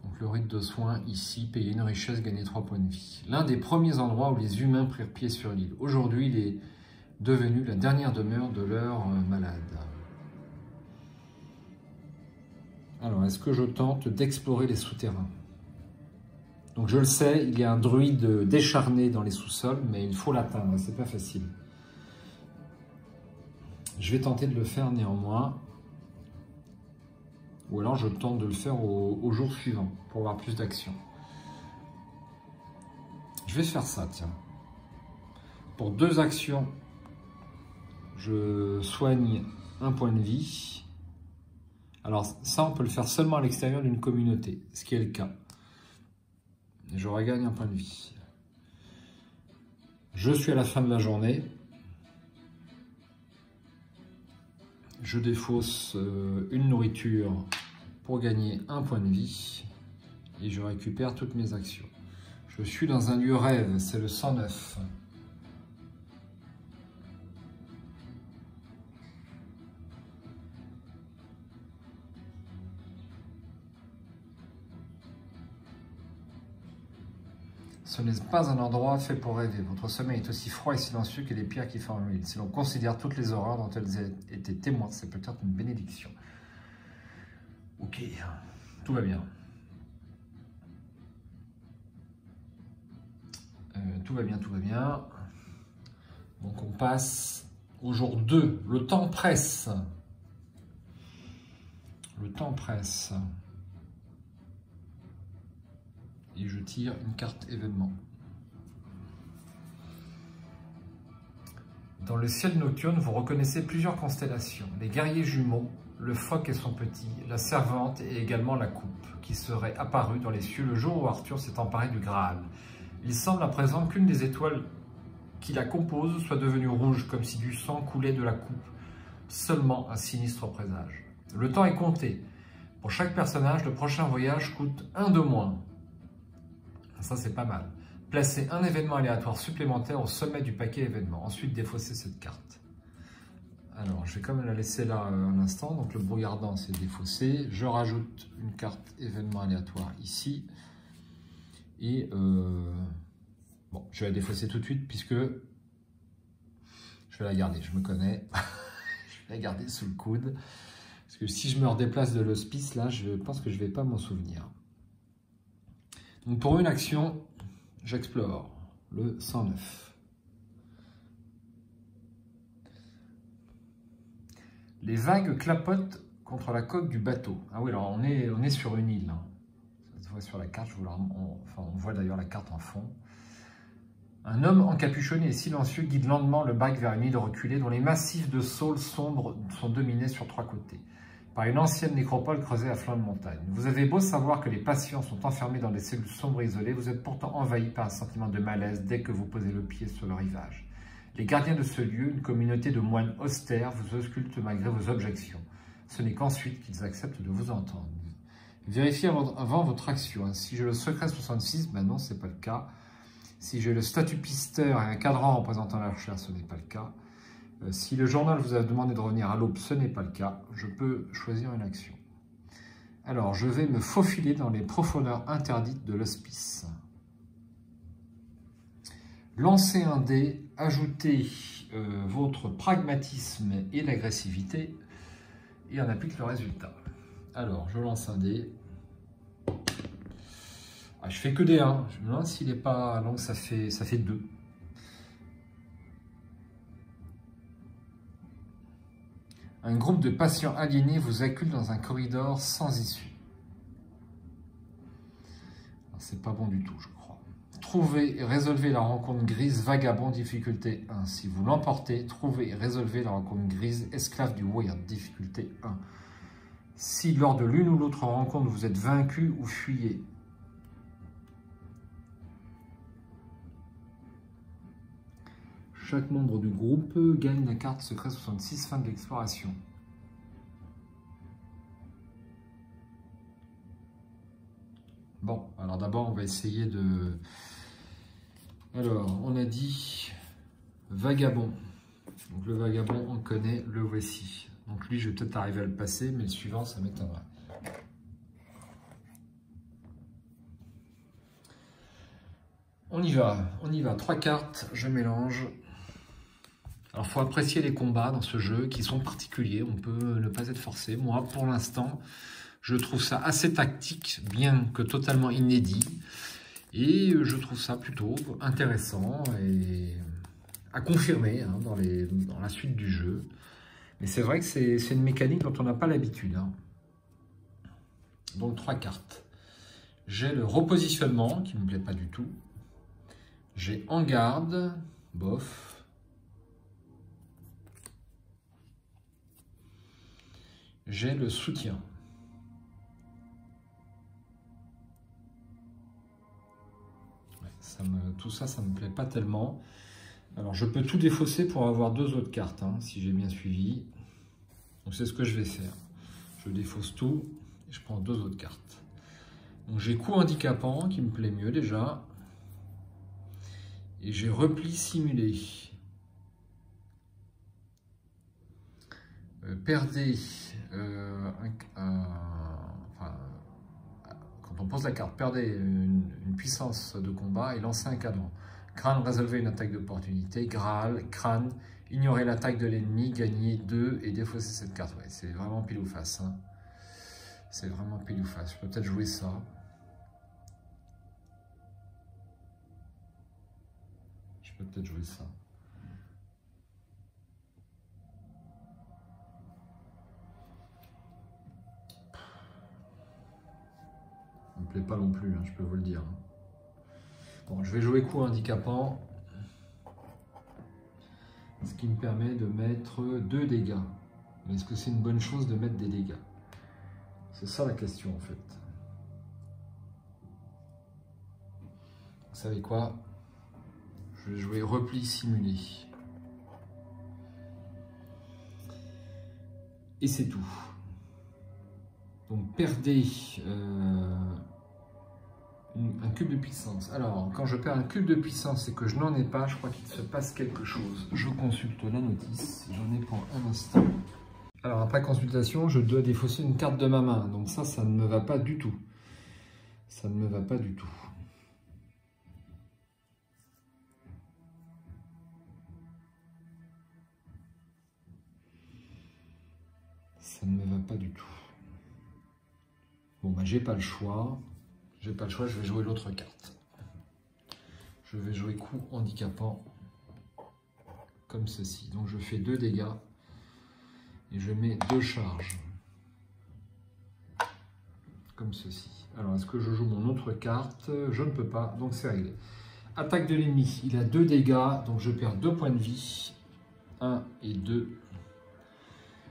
Donc le rite de soins ici, payer une richesse, gagner 3 points de vie. L'un des premiers endroits où les humains prirent pied sur l'île. Aujourd'hui, il est devenu la dernière demeure de leurs malades. Alors, est-ce que je tente d'explorer les souterrains? Donc je le sais, il y a un druide décharné dans les sous-sols, mais il faut l'atteindre, c'est pas facile. Je vais tenter de le faire néanmoins. Ou alors je tente de le faire au jour suivant pour avoir plus d'action. Je vais faire ça, tiens. Pour 2 actions, je soigne un point de vie. Alors ça, on peut le faire seulement à l'extérieur d'une communauté, ce qui est le cas. Et je regagne un point de vie. Je suis à la fin de la journée. Je défausse une nourriture pour gagner un point de vie et je récupère toutes mes actions. Je suis dans un lieu rêve, c'est le 109. Ce n'est pas un endroit fait pour rêver. Votre sommeil est aussi froid et silencieux que les pierres qui forment l'île. Si l'on considère toutes les horreurs dont elles étaient témoins, c'est peut-être une bénédiction. Ok, tout va bien. Tout va bien, tout va bien. Donc on passe au jour 2. Le temps presse. Le temps presse. Et je tire une carte événement. Dans le ciel nocturne, vous reconnaissez plusieurs constellations. Les guerriers jumeaux, le phoque et son petit, la servante et également la coupe, qui serait apparue dans les cieux le jour où Arthur s'est emparé du Graal. Il semble à présent qu'une des étoiles qui la composent soit devenue rouge, comme si du sang coulait de la coupe. Seulement un sinistre présage. Le temps est compté. Pour chaque personnage, le prochain voyage coûte 1 de moins. Ça, c'est pas mal. Placez un événement aléatoire supplémentaire au sommet du paquet événement. Ensuite, défaussez cette carte. Alors, je vais quand même la laisser là un instant. Donc, le brouillard dense est défaussé. Je rajoute une carte événement aléatoire ici. Et bon, je vais la défausser tout de suite puisque je vais la garder. Je me connais. Je vais la garder sous le coude. Parce que si je me redéplace de l'hospice, là, je pense que je ne vais pas m'en souvenir. Donc, pour une action, j'explore le 109. Les vagues clapotent contre la coque du bateau. Ah oui, alors on est sur une île. Hein. Ça se voit sur la carte. On voit d'ailleurs la carte en fond. Un homme encapuchonné et silencieux guide lentement le bac vers une île reculée dont les massifs de saules sombres sont dominés sur 3 côtés par une ancienne nécropole creusée à flanc de montagne. Vous avez beau savoir que les patients sont enfermés dans des cellules sombres et isolées, vous êtes pourtant envahi par un sentiment de malaise dès que vous posez le pied sur le rivage. Les gardiens de ce lieu, une communauté de moines austères, vous auscultent malgré vos objections. Ce n'est qu'ensuite qu'ils acceptent de vous entendre. Vérifiez avant votre action. Si j'ai le secret 66, ben non, ce n'est pas le cas. Si j'ai le statut pisteur et un cadran représentant la recherche, ce n'est pas le cas. Si le journal vous a demandé de revenir à l'aube, ce n'est pas le cas. Je peux choisir une action. Alors, je vais me faufiler dans les profondeurs interdites de l'hospice. Lancez un dé, ajoutez votre pragmatisme et l'agressivité et on applique le résultat. Alors, je lance un dé. Ah, je fais que des 1. Je me demande s'il n'est pas long, ça fait 2. Un groupe de patients aliénés vous accule dans un corridor sans issue. C'est pas bon du tout, je crois. Trouvez et résolvez la rencontre grise vagabond difficulté 1. Si vous l'emportez, trouvez et résolvez la rencontre grise esclave du weird difficulté 1. Si lors de l'une ou l'autre rencontre vous êtes vaincu ou fuyez. Chaque membre du groupe gagne la carte secret 66 fin de l'exploration. Bon, alors d'abord on va essayer de... Alors, on a dit vagabond. Donc le vagabond, on connaît, le voici. Donc lui, je vais peut-être arriver à le passer, mais le suivant, ça m'étonnerait. On y va. 3 cartes, je mélange. Alors, il faut apprécier les combats dans ce jeu qui sont particuliers. On peut ne pas être forcé. Moi, pour l'instant, je trouve ça assez tactique, bien que totalement inédit. Et je trouve ça plutôt intéressant et à confirmer hein, dans la suite du jeu. Mais c'est vrai que c'est une mécanique dont on n'a pas l'habitude. Hein. Donc 3 cartes. J'ai le repositionnement qui ne me plaît pas du tout. J'ai en garde, bof. J'ai le soutien. Tout ça, ça ne me plaît pas tellement. Alors, je peux tout défausser pour avoir 2 autres cartes, hein, si j'ai bien suivi. Donc, c'est ce que je vais faire. Je défausse tout et je prends 2 autres cartes. Donc, j'ai coup handicapant qui me plaît mieux déjà. Et j'ai repli simulé. Perdez quand on pose la carte, perdez une puissance de combat et lancez un cadran. Crâne, résolvez une attaque d'opportunité. Graal, crâne, ignorez l'attaque de l'ennemi, gagnez 2 et défaussez cette carte. Ouais, c'est vraiment pile ou face. Hein. C'est vraiment pile ou face. Je peux peut-être jouer ça. Ça me plaît pas non plus, hein, je peux vous le dire. Bon, je vais jouer coup handicapant. Ce qui me permet de mettre 2 dégâts. Mais est-ce que c'est une bonne chose de mettre des dégâts? C'est ça la question en fait. Vous savez quoi? Je vais jouer repli simulé. Et c'est tout. Donc perdez Un cube de puissance. Alors, quand je perds un cube de puissance et que je n'en ai pas, je crois qu'il se passe quelque chose. Je consulte la notice. J'en ai pour un instant. Alors, après consultation, je dois défausser une carte de ma main. Donc ça ne me va pas du tout. Ça ne me va pas du tout. Ça ne me va pas du tout. Bon, bah, j'ai pas le choix. J'ai pas le choix, je vais jouer l'autre carte. Je vais jouer coup handicapant. Comme ceci. Donc je fais 2 dégâts. Et je mets 2 charges. Comme ceci. Alors, est-ce que je joue mon autre carte? Je ne peux pas, donc c'est réglé. Attaque de l'ennemi. Il a 2 dégâts, donc je perds 2 points de vie. 1 et 2.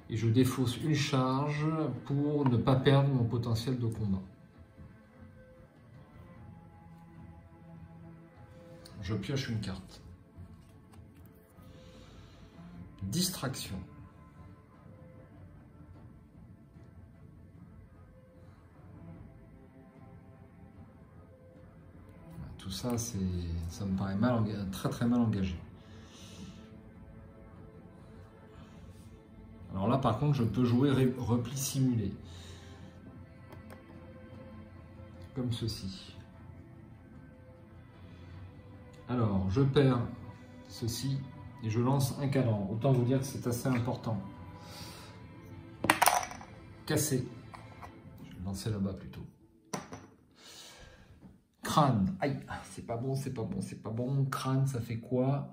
Et je défausse une charge pour ne pas perdre mon potentiel de combat. Je pioche une carte. Distraction. Tout ça, ça me paraît très mal engagé. Alors là, par contre, je peux jouer repli simulé. Comme ceci. Alors, je perds ceci et je lance un cadran. Autant vous dire que c'est assez important. Cassé. Je vais le lancer là-bas plutôt. Crâne. Aïe, c'est pas bon, c'est pas bon, c'est pas bon. Crâne, ça fait quoi?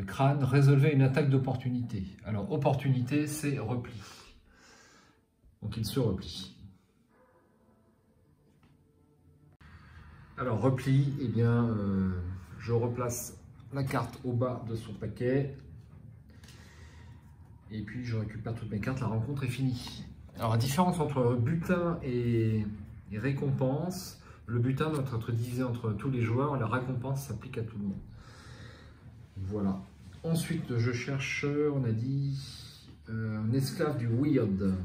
Crâne, résolvez une attaque d'opportunité. Alors, opportunité, c'est repli. Donc, il se replie. Alors, repli, eh bien, je replace la carte au bas de son paquet. Et puis, je récupère toutes mes cartes. La rencontre est finie. Alors, la différence entre butin et récompense, le butin doit être divisé entre tous les joueurs. La récompense s'applique à tout le monde. Voilà. Ensuite, je cherche, on a dit, un esclave du weird.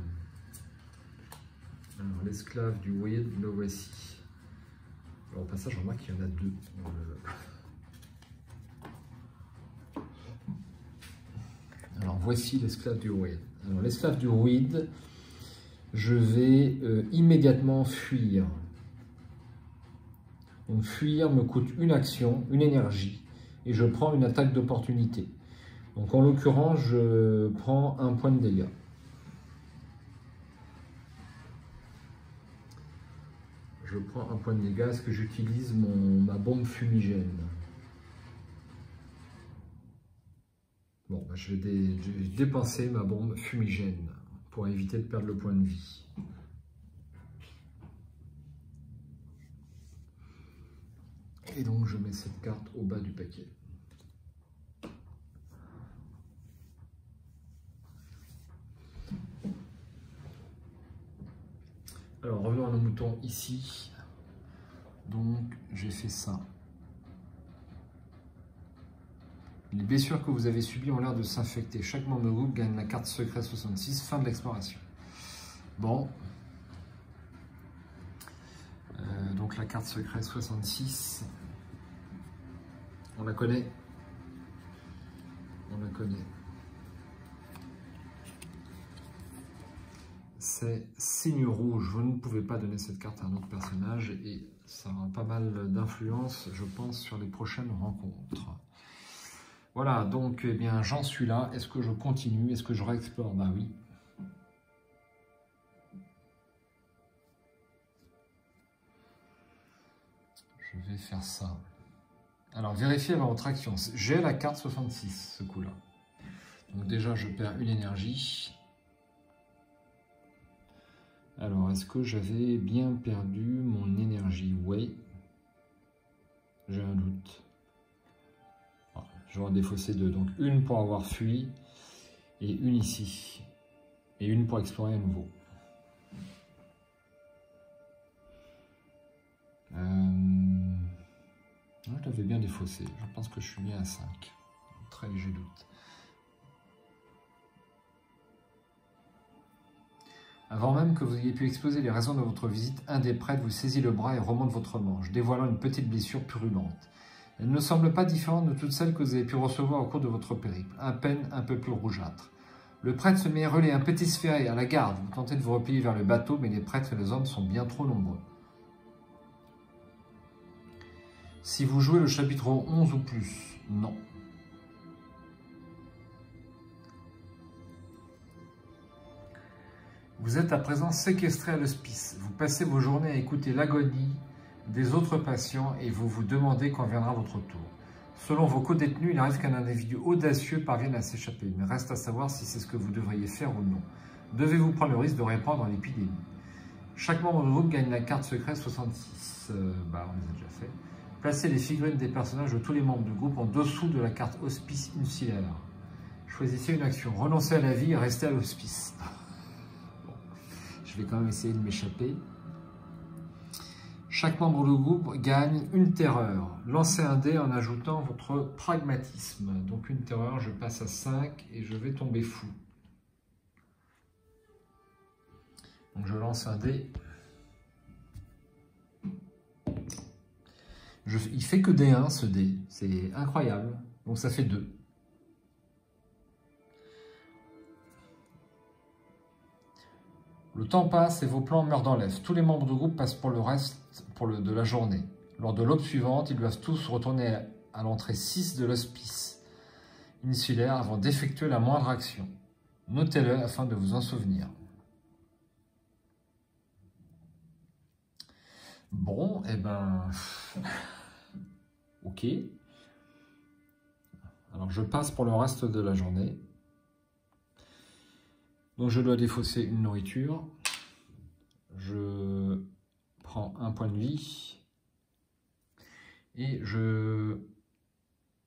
Alors, l'esclave du weird, le voici. Alors, au passage, je remarque qu'il y en a 2. Alors, voici l'esclave du weird. Alors, l'esclave du weird, je vais immédiatement fuir. Donc, fuir me coûte une action, une énergie. Et je prends une attaque d'opportunité. Donc en l'occurrence, je prends un point de dégâts. Je prends un point de dégâts. Est-ce que j'utilise ma bombe fumigène? Bon, bah, je vais dépenser ma bombe fumigène pour éviter de perdre le point de vie. Et donc je mets cette carte au bas du paquet. Alors, revenons à nos moutons ici. Donc, j'ai fait ça. Les blessures que vous avez subies ont l'air de s'infecter. Chaque membre de groupe gagne la carte secret 66, fin de l'exploration. Bon. Donc, la carte secret 66, on la connaît. On la connaît. C'est signe rouge. Vous ne pouvez pas donner cette carte à un autre personnage et ça aura pas mal d'influence, je pense, sur les prochaines rencontres. Voilà, donc eh bien, j'en suis là. Est-ce que je continue? Est-ce que je réexplore? Ben oui. Je vais faire ça. Alors, vérifiez votre action. J'ai la carte 66, ce coup-là. Donc déjà, je perds une énergie. Alors, est-ce que j'avais bien perdu mon énergie? Oui. J'ai un doute. Je vais en défausser 2. Donc, une pour avoir fui et une ici. Et une pour explorer à nouveau. Je l'avais bien défaussé. Je pense que je suis bien à 5. Très léger doute. Avant même que vous ayez pu exposer les raisons de votre visite, un des prêtres vous saisit le bras et remonte votre manche, dévoilant une petite blessure purulente. Elle ne semble pas différente de toutes celles que vous avez pu recevoir au cours de votre périple, à peine un peu plus rougeâtre. Le prêtre se met à relayer un petit sphéré à la garde. Vous tentez de vous replier vers le bateau, mais les prêtres et les hommes sont bien trop nombreux. Si vous jouez le chapitre 11 ou plus, non. Vous êtes à présent séquestré à l'hospice. Vous passez vos journées à écouter l'agonie des autres patients et vous vous demandez quand viendra votre tour. Selon vos co-détenus, il arrive qu'un individu audacieux parvienne à s'échapper. Mais reste à savoir si c'est ce que vous devriez faire ou non. Devez-vous prendre le risque de répandre l'épidémie? Chaque membre du groupe gagne la carte secrète 66. On les a déjà fait. Placez les figurines des personnages de tous les membres du groupe en dessous de la carte hospice insulaire. Choisissez une action. Renoncez à la vie et restez à l'hospice. Je vais quand même essayer de m'échapper. Chaque membre du groupe gagne une terreur. Lancez un dé en ajoutant votre pragmatisme. Donc une terreur, je passe à 5 et je vais tomber fou. Donc je lance un dé. Il fait que D1 ce dé. C'est incroyable. Donc ça fait 2. Le temps passe et vos plans meurent dans l'œuf. Tous les membres du groupe passent pour le reste de la journée. Lors de l'aube suivante, ils doivent tous retourner à l'entrée 6 de l'hospice insulaire avant d'effectuer la moindre action. Notez-le afin de vous en souvenir. Bon, eh ben... ok. Alors je passe pour le reste de la journée. Donc je dois défausser une nourriture. Je prends un point de vie. Et je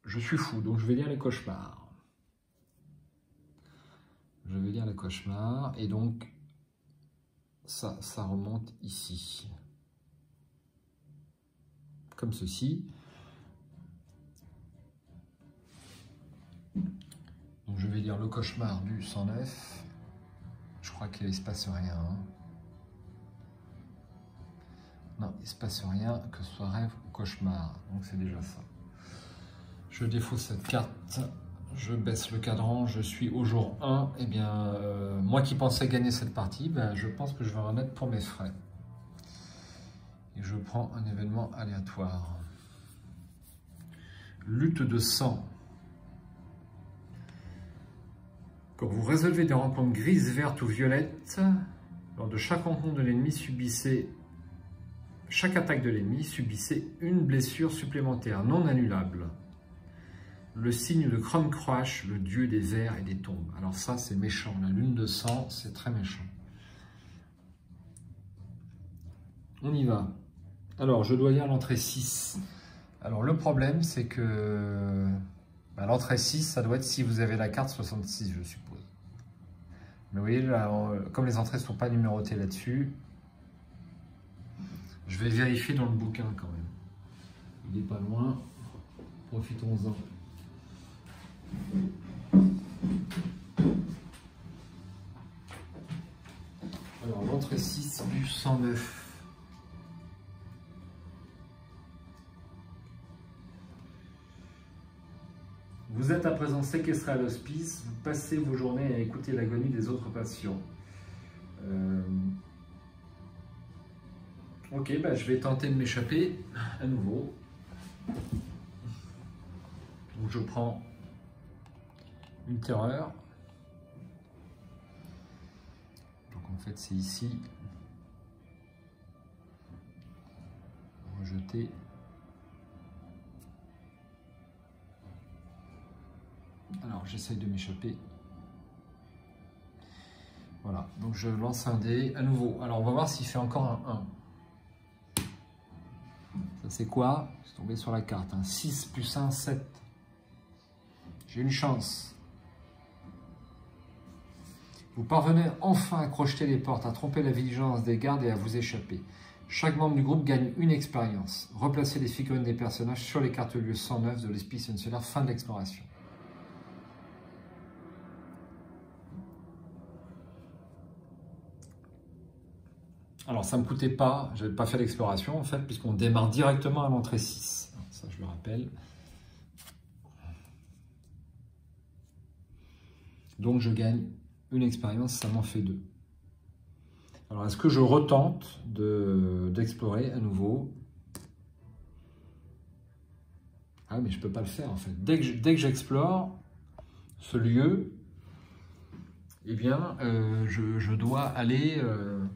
suis fou, donc je vais lire les cauchemars. Je vais lire les cauchemars. Et donc, ça remonte ici. Comme ceci. Donc je vais lire le cauchemar du 109. Je crois qu'il ne se passe rien. Hein. Non, il ne se passe rien, que ce soit rêve ou cauchemar. Donc c'est déjà ça. Je défausse cette carte. Je baisse le cadran. Je suis au jour 1. Eh bien, moi qui pensais gagner cette partie, ben, je pense que je vais en remettre pour mes frais. Et je prends un événement aléatoire. Lutte de sang. Quand vous résolvez des rencontres grises, vertes ou violettes, lors de chaque rencontre de l'ennemi, chaque attaque de l'ennemi subissait une blessure supplémentaire non annulable. Le signe de Kromkrach, le dieu des vers et des tombes. Alors ça, c'est méchant. La lune de sang, c'est très méchant. On y va. Alors, je dois lire l'entrée 6. Alors, le problème, c'est que l'entrée 6, ça doit être si vous avez la carte 66, je suppose. Mais vous voyez, là, comme les entrées ne sont pas numérotées là-dessus, je vais vérifier dans le bouquin quand même. Il n'est pas loin. Profitons-en. Alors, l'entrée 6 du 109. Vous êtes à présent séquestré à l'hospice, vous passez vos journées à écouter l'agonie des autres patients. Ok, bah, je vais tenter de m'échapper à nouveau. Donc je prends une terreur. Donc en fait c'est ici. Rejeter. Alors j'essaye de m'échapper. Voilà, donc je lance un dé à nouveau. Alors on va voir s'il fait encore un 1. Ça c'est quoi? C'est tombé sur la carte. Un 6 plus 1, 7. J'ai une chance. Vous parvenez enfin à crocheter les portes, à tromper la vigilance des gardes et à vous échapper. Chaque membre du groupe gagne une expérience. Replacez les figurines des personnages sur les cartes lieux 109 de l'hospice insulaire. Fin de l'exploration. Alors ça ne me coûtait pas, je n'avais pas fait l'exploration en fait, puisqu'on démarre directement à l'entrée 6. Alors, ça je le rappelle. Donc je gagne une expérience, ça m'en fait 2. Alors est-ce que je retente d'explorer à nouveau? Ah mais je ne peux pas le faire en fait. Dès que j'explore ce lieu, eh bien je dois aller,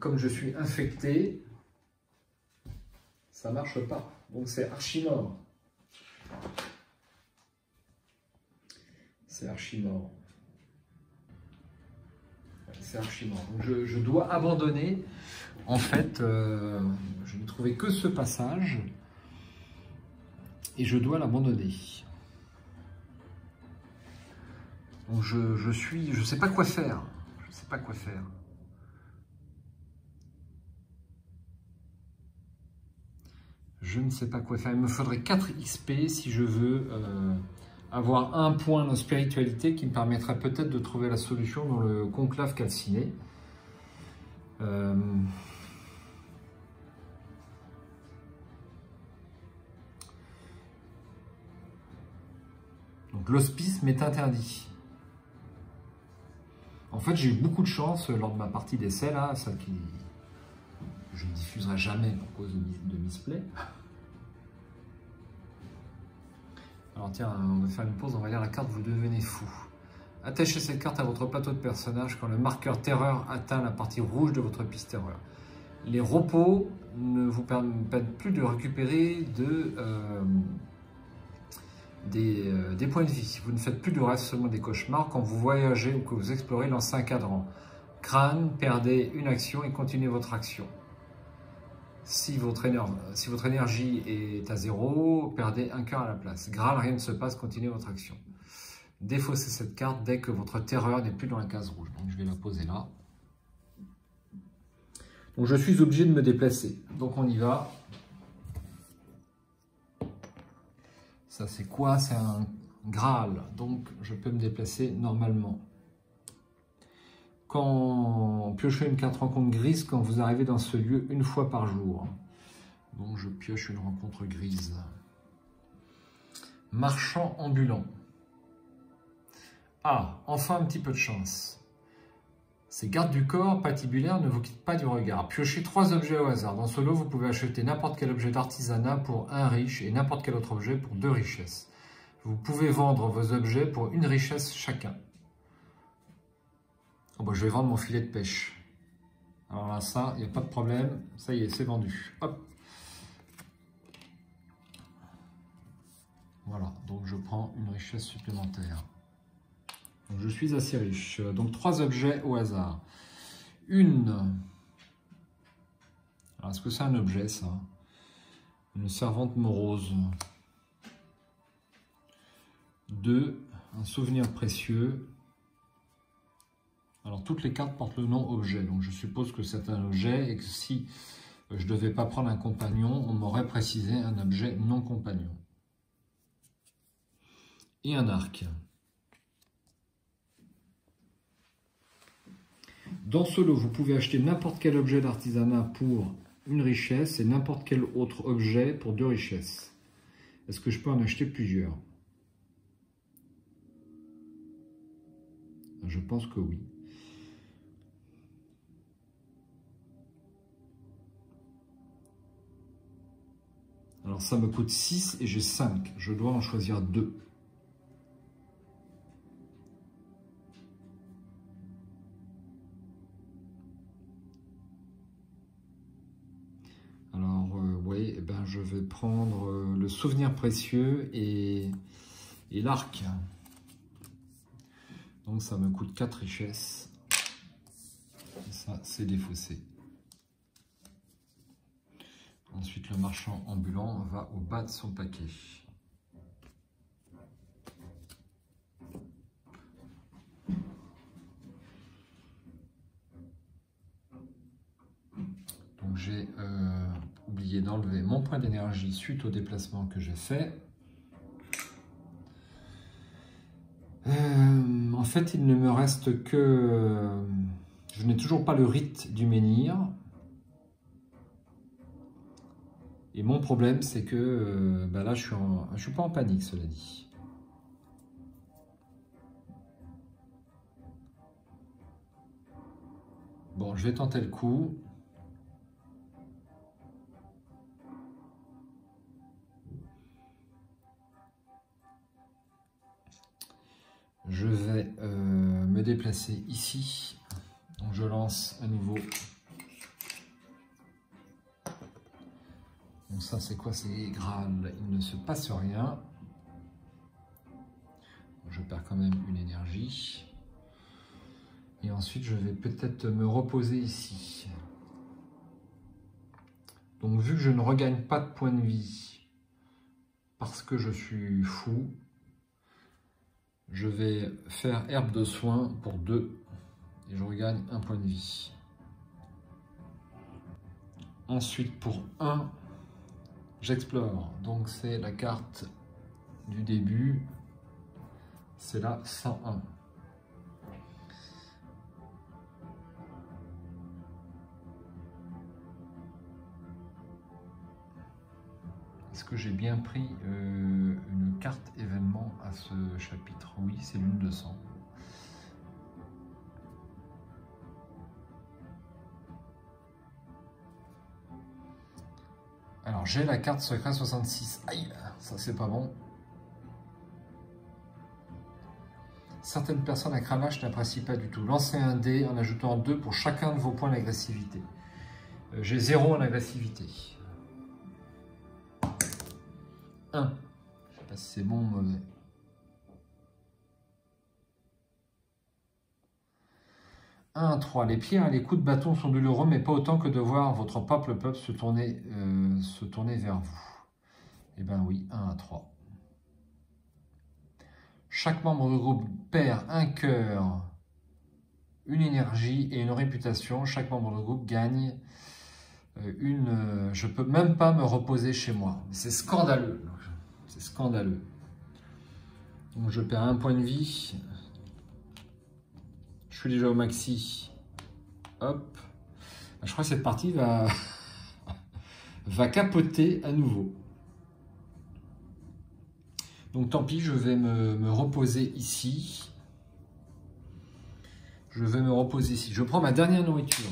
comme je suis infecté, ça ne marche pas. Donc c'est archi mort. C'est archi mort. C'est archi mort. Donc je dois abandonner. En fait, je ne trouvais que ce passage et je dois l'abandonner. Donc je sais pas quoi faire. Je sais pas quoi faire. Je ne sais pas quoi faire. Il me faudrait 4 XP si je veux avoir un point de spiritualité qui me permettrait peut-être de trouver la solution dans le conclave calciné. Donc l'hospice m'est interdit. En fait, j'ai eu beaucoup de chance lors de ma partie d'essai, là, celle qui je ne diffuserai jamais pour cause de misplay. Alors tiens, on va faire une pause, on va lire la carte « Vous devenez fou ». Attachez cette carte à votre plateau de personnage quand le marqueur terreur atteint la partie rouge de votre piste terreur. Les repos ne vous permettent plus de récupérer des points de vie. Vous ne faites plus de rêves, seulement des cauchemars. Quand vous voyagez ou que vous explorez, lancez un cadran. Crâne, perdez une action et continuez votre action. Si votre énergie est à 0, perdez un cœur à la place. Graal, rien ne se passe, continuez votre action. Défaussez cette carte dès que votre terreur n'est plus dans la case rouge. Donc je vais la poser là. Donc je suis obligé de me déplacer. Donc on y va. Ça c'est quoi? C'est un Graal. Donc je peux me déplacer normalement. Quand piochez une carte rencontre grise quand vous arrivez dans ce lieu une fois par jour. Donc je pioche une rencontre grise. Marchand ambulant. Ah, enfin un petit peu de chance. Ces gardes du corps patibulaires ne vous quittent pas du regard. Piochez 3 objets au hasard. Dans ce lot, vous pouvez acheter n'importe quel objet d'artisanat pour 1 riche et n'importe quel autre objet pour 2 richesses. Vous pouvez vendre vos objets pour 1 richesse chacun. Oh bah, je vais vendre mon filet de pêche. Alors là, ça, il n'y a pas de problème. Ça y est, c'est vendu. Hop. Voilà, donc je prends une richesse supplémentaire. Donc je suis assez riche. Donc 3 objets au hasard. Une. Alors est-ce que c'est un objet ça? Une servante morose. 2. Un souvenir précieux. Alors toutes les cartes portent le nom objet. Donc je suppose que c'est un objet et que si je ne devais pas prendre un compagnon, on m'aurait précisé un objet non compagnon. Et un arc. Dans ce lot, vous pouvez acheter n'importe quel objet d'artisanat pour 1 richesse et n'importe quel autre objet pour 2 richesses. Est-ce que je peux en acheter plusieurs? Je pense que oui. Alors ça me coûte 6 et j'ai 5. Je dois en choisir 2. Alors oui, eh ben, je vais prendre le souvenir précieux et l'arc. Donc ça me coûte 4 richesses. Et ça, c'est défaussé. Ensuite, le marchand ambulant va au bas de son paquet. Donc j'ai oublié d'enlever mon point d'énergie suite au déplacement que j'ai fait. En fait, il ne me reste que... je n'ai toujours pas le rite du menhir. Et mon problème, c'est que là, je suis pas en panique, cela dit. Bon, je vais tenter le coup. Je vais me déplacer ici. Donc je lance à nouveau. Donc ça c'est quoi? C'est Graal. Il ne se passe rien. Je perds quand même une énergie. Et ensuite je vais peut-être me reposer ici. Donc vu que je ne regagne pas de points de vie parce que je suis fou, je vais faire herbe de soin pour 2 et je regagne un point de vie. Ensuite pour 1, j'explore. Donc c'est la carte du début, c'est la 101. Est-ce que j'ai bien pris une carte événement à ce chapitre? Oui, c'est l'une de 100. Alors j'ai la carte secret 66. Aïe, ça c'est pas bon. Certaines personnes à cravache n'apprécient pas du tout. Lancez un dé en ajoutant 2 pour chacun de vos points d'agressivité. J'ai 0 en agressivité. 1. Je sais pas si c'est bon ou mauvais. 1 à 3. Les pierres et les coups de bâton sont douloureux, mais pas autant que de voir votre peuple se tourner vers vous. Eh bien oui, 1 à 3. Chaque membre du groupe perd un cœur, une énergie et une réputation. Chaque membre du groupe gagne une... je ne peux même pas me reposer chez moi. C'est scandaleux. C'est scandaleux. Donc je perds un point de vie. Je suis déjà au maxi. Hop. Je crois que cette partie va capoter à nouveau. Donc tant pis, je vais me reposer ici. Je vais me reposer ici. Je prends ma dernière nourriture.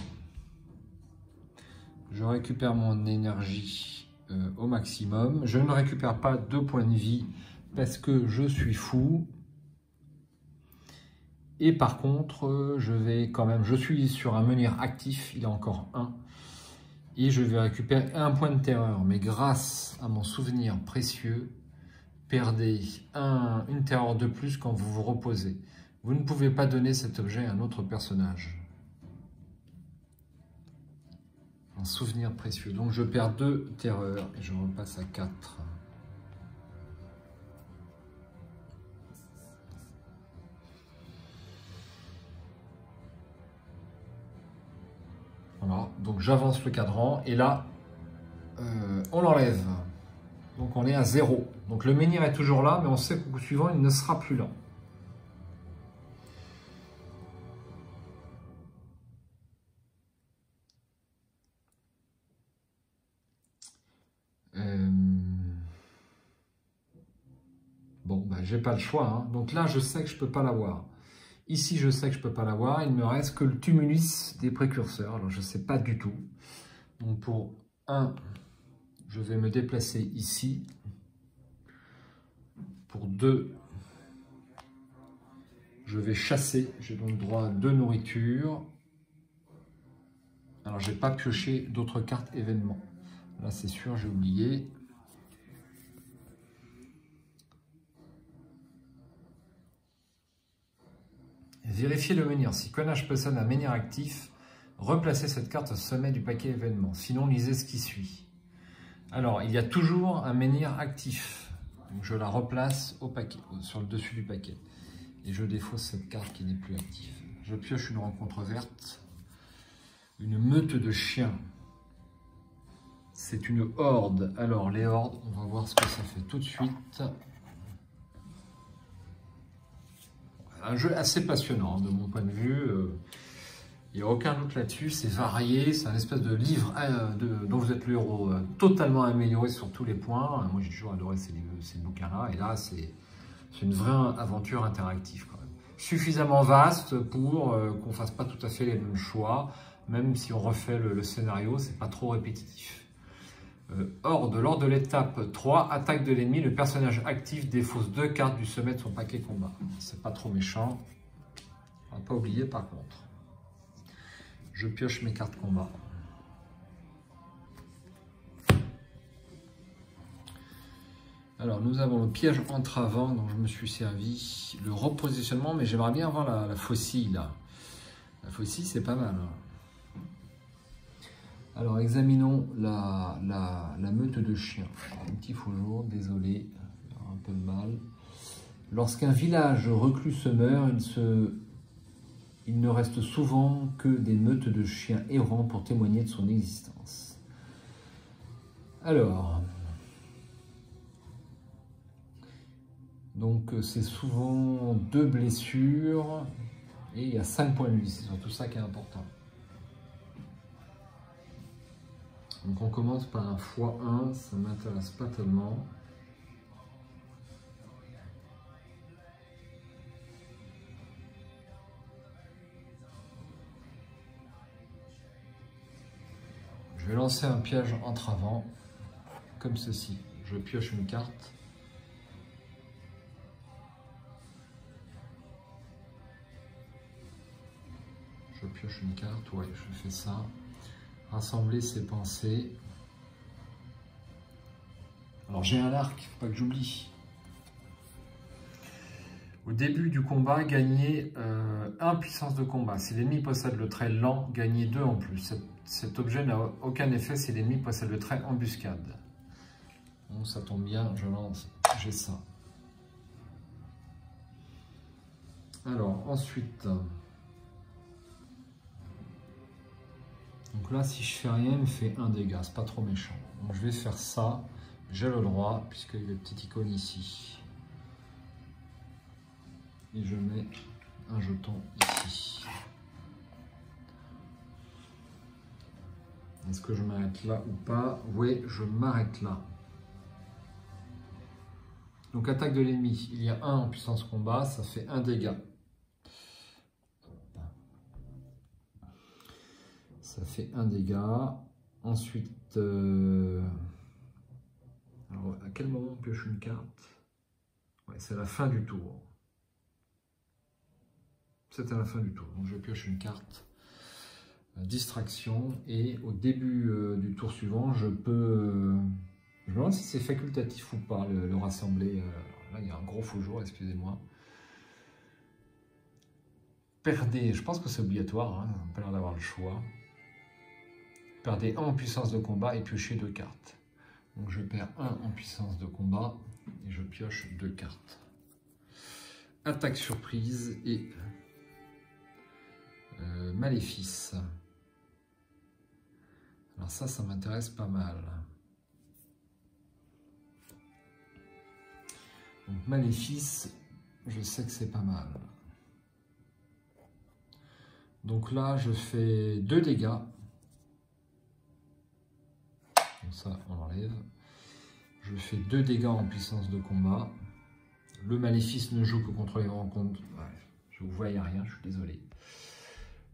Je récupère mon énergie au maximum. Je ne récupère pas 2 points de vie parce que je suis fou. Et par contre, je suis sur un menhir actif, il y a encore 1. Et je vais récupérer 1 point de terreur. Mais grâce à mon souvenir précieux, perdez une terreur de plus quand vous vous reposez. Vous ne pouvez pas donner cet objet à un autre personnage. Un souvenir précieux. Donc je perds 2 terreurs et je repasse à 4. Voilà, donc j'avance le cadran et là, on l'enlève. Donc on est à 0. Donc le menhir est toujours là, mais on sait qu'au coup suivant, il ne sera plus là. Bon, ben, j'ai pas le choix. Hein. Donc là, je sais que je peux pas l'avoir. Ici, je sais que je peux pas l'avoir. Il me reste que le tumulus des précurseurs. Alors, je sais pas du tout. Donc pour 1, je vais me déplacer ici. Pour 2, je vais chasser. J'ai donc droit à 2 nourritures. Alors, j'ai pas pioché d'autres cartes événements. Là, c'est sûr, j'ai oublié. Vérifiez le menhir. Si Connache possède un menhir actif, replacez cette carte au sommet du paquet événement. Sinon, lisez ce qui suit. Alors, il y a toujours un menhir actif. Donc, je la replace au paquet, sur le dessus du paquet. Et je défausse cette carte qui n'est plus active. Je pioche une rencontre verte. Une meute de chiens. C'est une horde. Alors, les hordes, on va voir ce que ça fait tout de suite. Un jeu assez passionnant de mon point de vue. Il n'y a aucun doute là-dessus, c'est varié, c'est un espèce de livre dont vous êtes le héros, totalement amélioré sur tous les points. Moi j'ai toujours adoré ces bouquins-là, et là c'est une vraie aventure interactive quand même. Suffisamment vaste pour qu'on ne fasse pas tout à fait les mêmes choix, même si on refait le scénario, c'est pas trop répétitif. Lors de l'étape 3, attaque de l'ennemi, le personnage actif défausse 2 cartes du sommet de son paquet combat. C'est pas trop méchant. On va pas oublier par contre. Je pioche mes cartes combat. Alors nous avons le piège entravant dont je me suis servi, le repositionnement, mais j'aimerais bien avoir la faucille là. La faucille c'est pas mal. Alors examinons la meute de chiens. Un petit faux jour, désolé, un peu de mal. Lorsqu'un village reclus se meurt, il ne reste souvent que des meutes de chiens errants pour témoigner de son existence. Alors, donc c'est souvent 2 blessures et il y a 5 points de vie, c'est surtout ça qui est important. Donc on commence par un x1, ça ne m'intéresse pas tellement. Je vais lancer un piège entravant, comme ceci. Je pioche une carte. Je pioche une carte, ouais, je fais ça. Rassembler ses pensées. Alors j'ai un arc, il ne faut pas que j'oublie. Au début du combat, gagnez 1 puissance de combat. Si l'ennemi possède le trait lent, gagnez 2 en plus. Cet objet n'a aucun effet si l'ennemi possède le trait embuscade. Bon, ça tombe bien, je lance, j'ai ça. Alors, ensuite... Donc là, si je fais rien, il me fait 1 dégât, c'est pas trop méchant. Donc je vais faire ça, j'ai le droit, puisqu'il y a une petite icône ici. Et je mets un jeton ici. Est-ce que je m'arrête là ou pas? Oui, je m'arrête là. Donc attaque de l'ennemi, il y a 1 en puissance combat, ça fait 1 dégât. Ça fait 1 dégât. Ensuite, alors à quel moment on pioche une carte? Ouais, c'est à la fin du tour. C'est à la fin du tour. Donc je pioche une carte. Distraction. Et au début du tour suivant, je peux... je me demande si c'est facultatif ou pas, le rassembler. Là, il y a un gros faux jour, excusez-moi. Perdez, je pense que c'est obligatoire, hein, on n'a pas l'air d'avoir le choix. Perdez 1 en puissance de combat et piochez 2 cartes. Donc je perds 1 en puissance de combat et je pioche 2 cartes. Attaque surprise et maléfice. Alors ça m'intéresse pas mal. Donc maléfice, je sais que c'est pas mal. Donc là, je fais 2 dégâts. Donc ça, on l'enlève. Je fais 2 dégâts en puissance de combat. Le maléfice ne joue que contre les rencontres... Ouais, je vous vois, il n'y a rien, je suis désolé.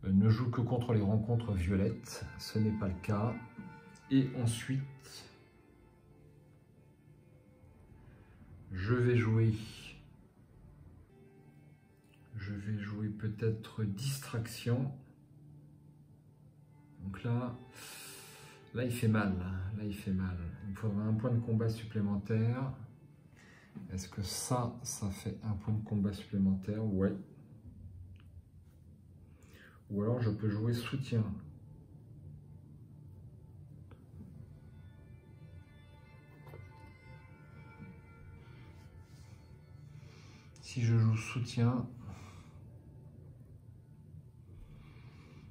Ne joue que contre les rencontres violettes. Ce n'est pas le cas. Et ensuite, je vais jouer peut-être distraction. Donc là, il fait mal. Là, il fait mal. Il me faudra un point de combat supplémentaire. Est-ce que ça fait un point de combat supplémentaire? Ouais. Ou alors je peux jouer soutien. Si je joue soutien,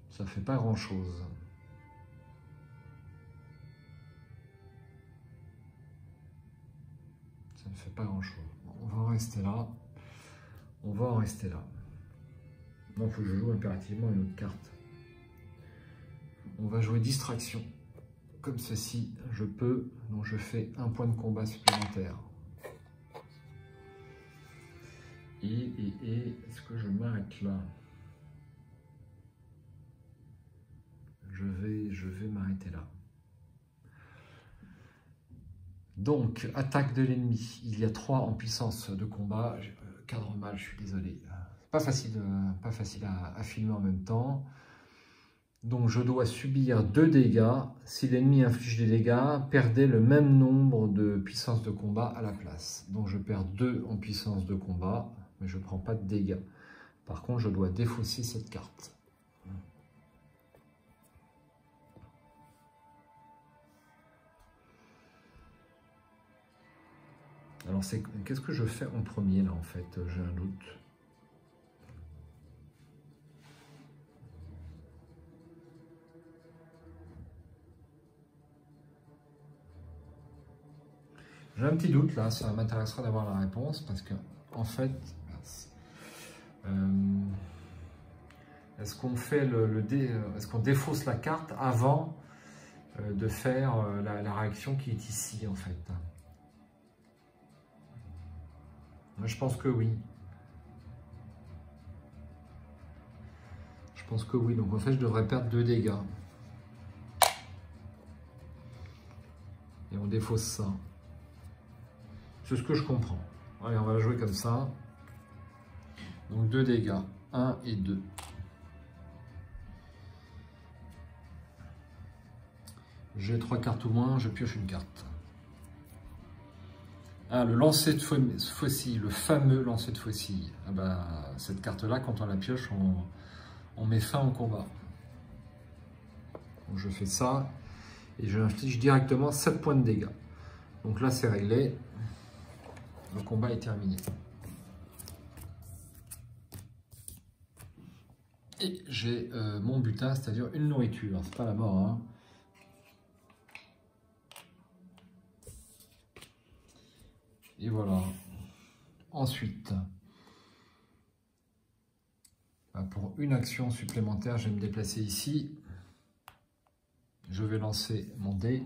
ça fait pas grand-chose. Ça ne fait pas grand-chose. Bon, on va en rester là. On va en rester là. Non, il faut que je joue impérativement une autre carte. On va jouer distraction. Comme ceci, je peux. Donc je fais un point de combat supplémentaire. Et est-ce que je m'arrête là? Je vais m'arrêter là. Donc, attaque de l'ennemi. Il y a 3 en puissance de combat. Cadre mal, je suis désolé. Pas facile à filmer en même temps. Donc, je dois subir 2 dégâts. Si l'ennemi inflige des dégâts, perdez le même nombre de puissance de combat à la place. Donc, je perds 2 en puissance de combat, mais je ne prends pas de dégâts. Par contre, je dois défausser cette carte. Alors, qu'est-ce que je fais en premier, là, en fait? J'ai un doute. J'ai un petit doute, là. Ça m'intéressera d'avoir la réponse, parce que, en fait, est-ce qu'on fait est-ce qu'on défausse la carte avant de faire la réaction qui est ici, en fait? Moi, je pense que oui. Je pense que oui. Donc, en fait, je devrais perdre 2 dégâts. Et on défausse ça. C'est ce que je comprends. Allez, on va la jouer comme ça. Donc, 2 dégâts. 1 et 2. J'ai 3 cartes ou moins, je pioche une carte. Ah, le lancer de faucille, le fameux lancer de faucille. Ah bah, cette carte-là, quand on la pioche, on met fin au combat. Donc je fais ça et je inflige directement 7 points de dégâts. Donc là, c'est réglé. Le combat est terminé. Et j'ai mon butin, c'est-à-dire une nourriture. C'est pas la mort, hein. Et voilà. Ensuite, pour une action supplémentaire, je vais me déplacer ici. Je vais lancer mon dé.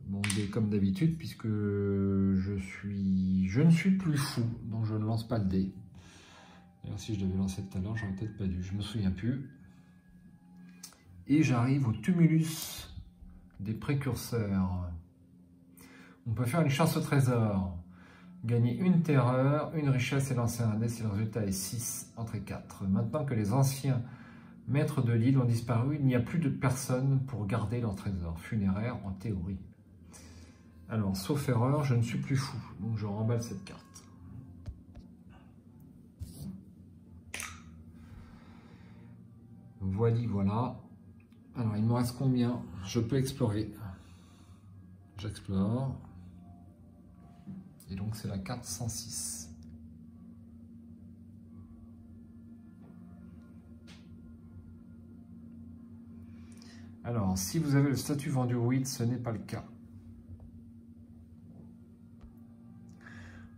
Mon dé comme d'habitude, puisque je ne suis plus fou, donc je ne lance pas le dé. D'ailleurs, si je devais lancer tout à l'heure, j'aurais peut-être pas dû. Je me souviens plus. Et j'arrive au tumulus des précurseurs. On peut faire une chasse au trésor, gagner une terreur, une richesse et lancer un dé si le résultat est 6 entre 4. Maintenant que les anciens maîtres de l'île ont disparu, il n'y a plus de personnes pour garder leur trésor funéraire en théorie. Alors, sauf erreur, je ne suis plus fou, donc je remballe cette carte. Voilà. Alors, il me reste combien? Je peux explorer. J'explore. Et donc, c'est la carte 106. Alors, si vous avez le statut vendu au Wild, ce n'est pas le cas.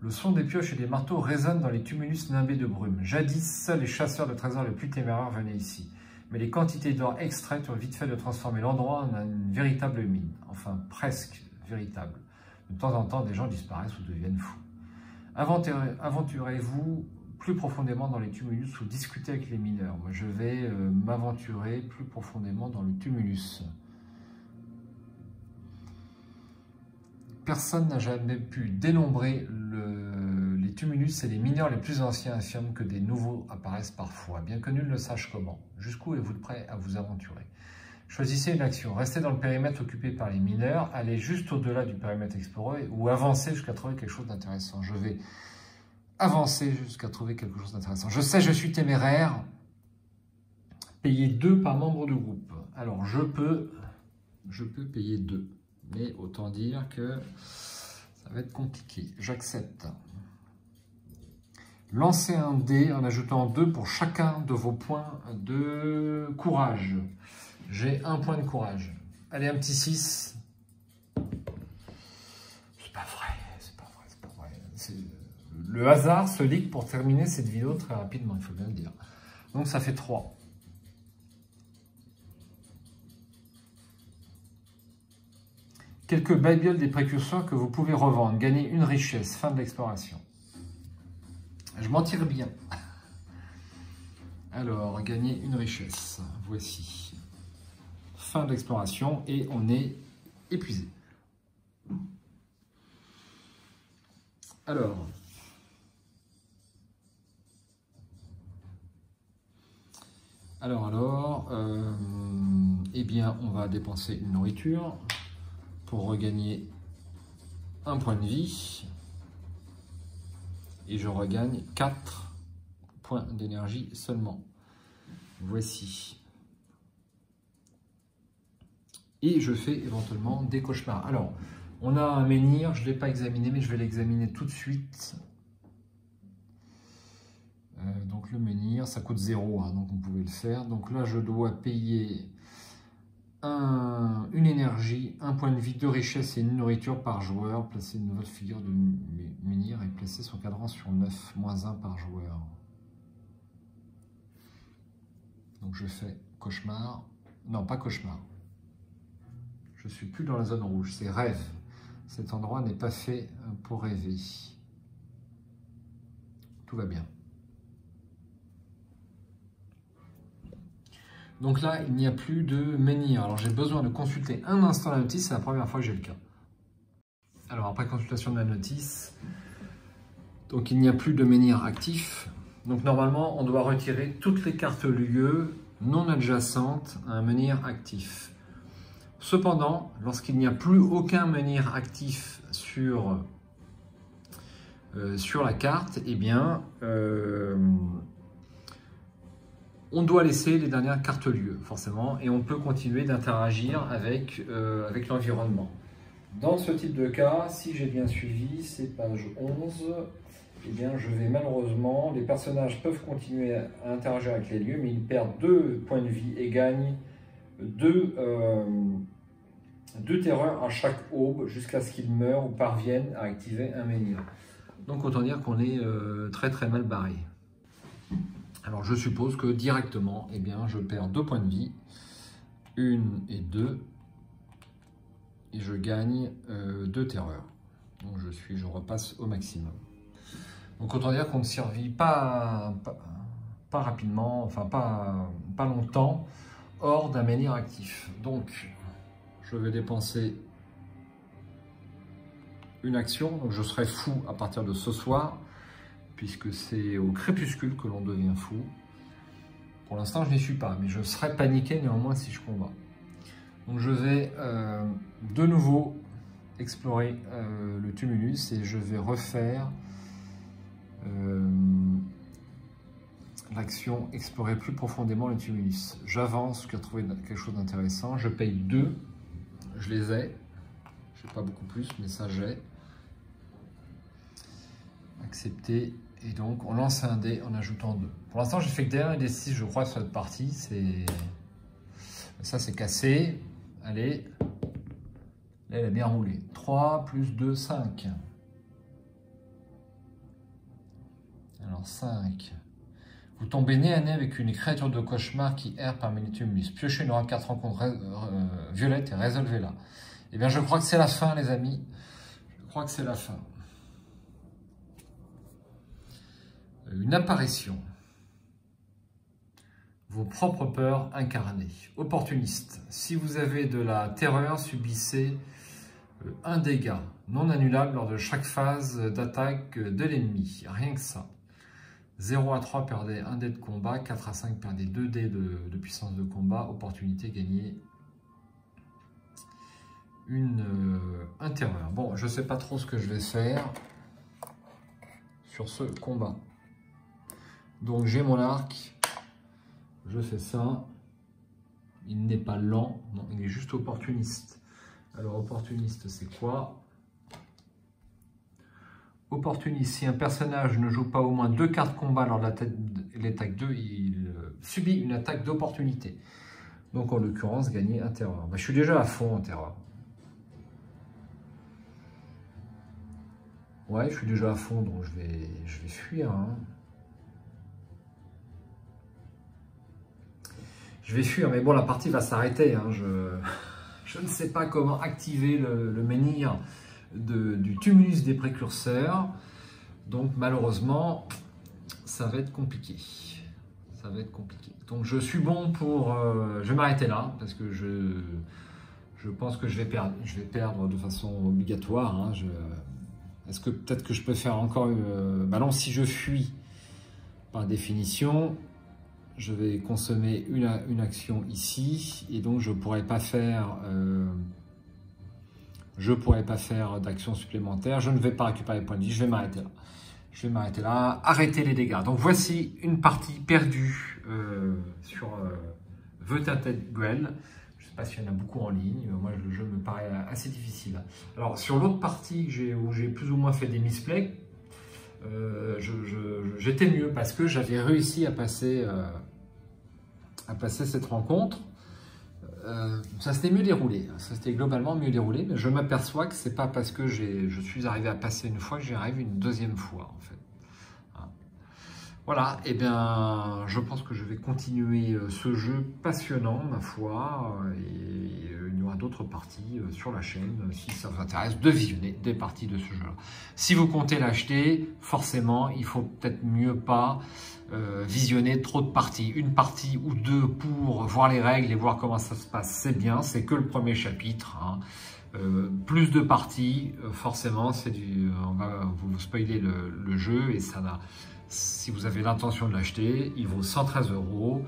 Le son des pioches et des marteaux résonne dans les tumulus nimbés de brume. Jadis, seuls les chasseurs de trésors les plus téméraires venaient ici. Mais les quantités d'or extraites ont vite fait de transformer l'endroit en une véritable mine. Enfin, presque véritable. De temps en temps, des gens disparaissent ou deviennent fous. Aventurez-vous plus profondément dans les tumulus ou discutez avec les mineurs. Moi, je vais m'aventurer plus profondément dans le tumulus. Personne n'a jamais pu dénombrer les tumulus et les mineurs les plus anciens affirment que des nouveaux apparaissent parfois, bien que nul ne sache comment. Jusqu'où êtes-vous prêt à vous aventurer? Choisissez une action. Restez dans le périmètre occupé par les mineurs, allez juste au-delà du périmètre exploré ou avancez jusqu'à trouver quelque chose d'intéressant. Je vais avancer jusqu'à trouver quelque chose d'intéressant. Je sais, je suis téméraire. Payer 2 par membre du groupe. Alors, je peux payer 2. Mais autant dire que ça va être compliqué. J'accepte. Lancez un dé en ajoutant 2 pour chacun de vos points de courage. J'ai 1 point de courage. Allez, un petit 6. C'est pas vrai, c'est pas vrai, c'est pas vrai. Le hasard se ligue pour terminer cette vidéo très rapidement, il faut bien le dire. Donc ça fait 3. Quelques babioles des précurseurs que vous pouvez revendre. Gagner une richesse. Fin de l'exploration. Je m'en tire bien. Alors, gagner une richesse. Voici. Fin de l'exploration et on est épuisé. Alors. Eh bien, on va dépenser une nourriture pour regagner un point de vie. Et je regagne 4 points d'énergie seulement. Voici. Et je fais éventuellement des cauchemars. Alors, on a un menhir, je ne l'ai pas examiné, mais je vais l'examiner tout de suite. Donc le menhir, ça coûte 0, hein, donc vous pouvez le faire. Donc là, je dois payer une énergie, un point de vie, 2 richesses et une nourriture par joueur. Placer une nouvelle figure de menhir et placer son cadran sur 9, -1 par joueur. Donc je fais cauchemar. Non, pas cauchemar. Je suis plus dans la zone rouge, c'est rêve. Cet endroit n'est pas fait pour rêver. Tout va bien. Donc là, il n'y a plus de menhir. Alors j'ai besoin de consulter un instant la notice, c'est la première fois que j'ai le cas. Alors après consultation de la notice, donc il n'y a plus de menhir actif. Donc normalement, on doit retirer toutes les cartes lieux non adjacentes à un menhir actif. Cependant, lorsqu'il n'y a plus aucun menhir actif sur la carte, eh bien, on doit laisser les dernières cartes lieux, forcément, et on peut continuer d'interagir avec l'environnement. Dans ce type de cas, si j'ai bien suivi, c'est page 11, eh bien, je vais malheureusement, les personnages peuvent continuer à interagir avec les lieux, mais ils perdent 2 points de vie et gagnent 2 terreurs à chaque aube jusqu'à ce qu'ils meurent ou parviennent à activer un menhir. Donc autant dire qu'on est très très mal barré. Alors je suppose que directement, eh bien, je perds 2 points de vie, 1 et 2, et je gagne 2 terreurs. Donc je repasse au maximum. Donc autant dire qu'on ne survit pas rapidement, enfin pas longtemps, hors d'un menhir actif. Donc je vais dépenser une action, donc je serai fou à partir de ce soir, puisque c'est au crépuscule que l'on devient fou. Pour l'instant, je n'y suis pas, mais je serai paniqué néanmoins si je combats. Donc je vais de nouveau explorer le tumulus et je vais refaire l'action explorer plus profondément le tumulus. J'avance, je vais trouver quelque chose d'intéressant. Je paye 2, je les ai. Je n'ai pas beaucoup plus, mais ça j'ai. Accepter. Et donc, on lance un dé en ajoutant 2. Pour l'instant, j'ai fait que des 1 et des 6, je crois, sur cette partie. Ça, c'est cassé. Allez. Là, elle a bien roulé. 3 plus 2, 5. Alors, 5. Vous tombez nez à nez avec une créature de cauchemar qui erre parmi les tumulus. Piochez une carte rencontre violette et résolvez-la. Eh bien, je crois que c'est la fin, les amis. Je crois que c'est la fin. Une apparition. Vos propres peurs incarnées. Opportuniste. Si vous avez de la terreur, subissez un dégât non annulable lors de chaque phase d'attaque de l'ennemi. Rien que ça. 0 à 3, perdez 1 dé de combat. 4 à 5, perdez 2 dés de puissance de combat. Opportunité, gagnez un terreur. Bon, je ne sais pas trop ce que je vais faire sur ce combat. Donc j'ai mon arc, je fais ça, il n'est pas lent, non, il est juste opportuniste. Alors opportuniste c'est quoi? Opportuniste, si un personnage ne joue pas au moins 2 cartes combat lors de l'attaque 2, il subit une attaque d'opportunité. Donc en l'occurrence, gagner un terreur. Je suis déjà à fond en terreur. Ouais, je suis déjà à fond, donc je vais fuir. Hein. Je vais fuir, mais bon, la partie va s'arrêter. Hein. Je Je ne sais pas comment activer le menhir du tumulus des précurseurs. Donc malheureusement, ça va être compliqué. Ça va être compliqué. Donc je suis bon pour... je vais m'arrêter là parce que je pense que je vais perdre de façon obligatoire. Hein. Est-ce que peut-être que je peux faire encore une... Bah non, si je fuis par définition, je vais consommer une action ici et donc je ne pourrai pas faire... d'action supplémentaire. Je ne vais pas récupérer les points de vie. Je vais m'arrêter là. Je vais m'arrêter là. Arrêter les dégâts. Donc voici une partie perdue sur The Tainted Grail. Je ne sais pas s'il y en a beaucoup en ligne. Moi, le jeu me paraît assez difficile. Alors, sur l'autre partie où j'ai plus ou moins fait des misplays, j'étais mieux parce que j'avais réussi à passer cette rencontre. Ça s'était mieux déroulé. Ça s'était globalement mieux déroulé, mais je m'aperçois que c'est pas parce que je suis arrivé à passer une fois que j'y arrive une deuxième fois, en fait. Voilà, et bien je pense que je vais continuer ce jeu passionnant, ma foi, et il y aura d'autres parties sur la chaîne, si ça vous intéresse de visionner des parties de ce jeu-là. Si vous comptez l'acheter, forcément, il faut peut-être mieux pas visionner trop de parties. Une partie ou deux pour voir les règles et voir comment ça se passe, c'est bien, c'est que le premier chapitre. Hein. Plus de parties, forcément, on va vous spoiler le jeu et ça n'a... Si vous avez l'intention de l'acheter, il vaut 113 €.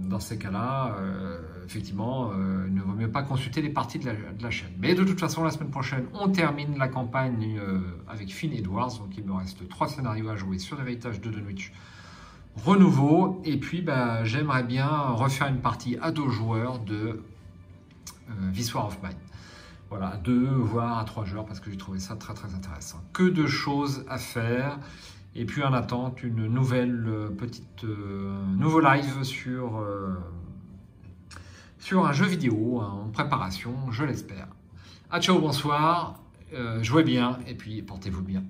Dans ces cas-là, effectivement, il ne vaut mieux pas consulter les parties de la chaîne. Mais de toute façon, la semaine prochaine, on termine la campagne avec Finn Edwards. Donc il me reste 3 scénarios à jouer sur l'héritage de Dunwich renouveau. Et puis, j'aimerais bien refaire une partie à 2 joueurs de This War of Mine. Voilà, à 2 voire à 3 joueurs parce que j'ai trouvé ça très très intéressant. Que de choses à faire. Et puis en attente, une nouvelle nouveau live sur un jeu vidéo en préparation, je l'espère. À ciao, bonsoir, jouez bien et puis portez-vous bien.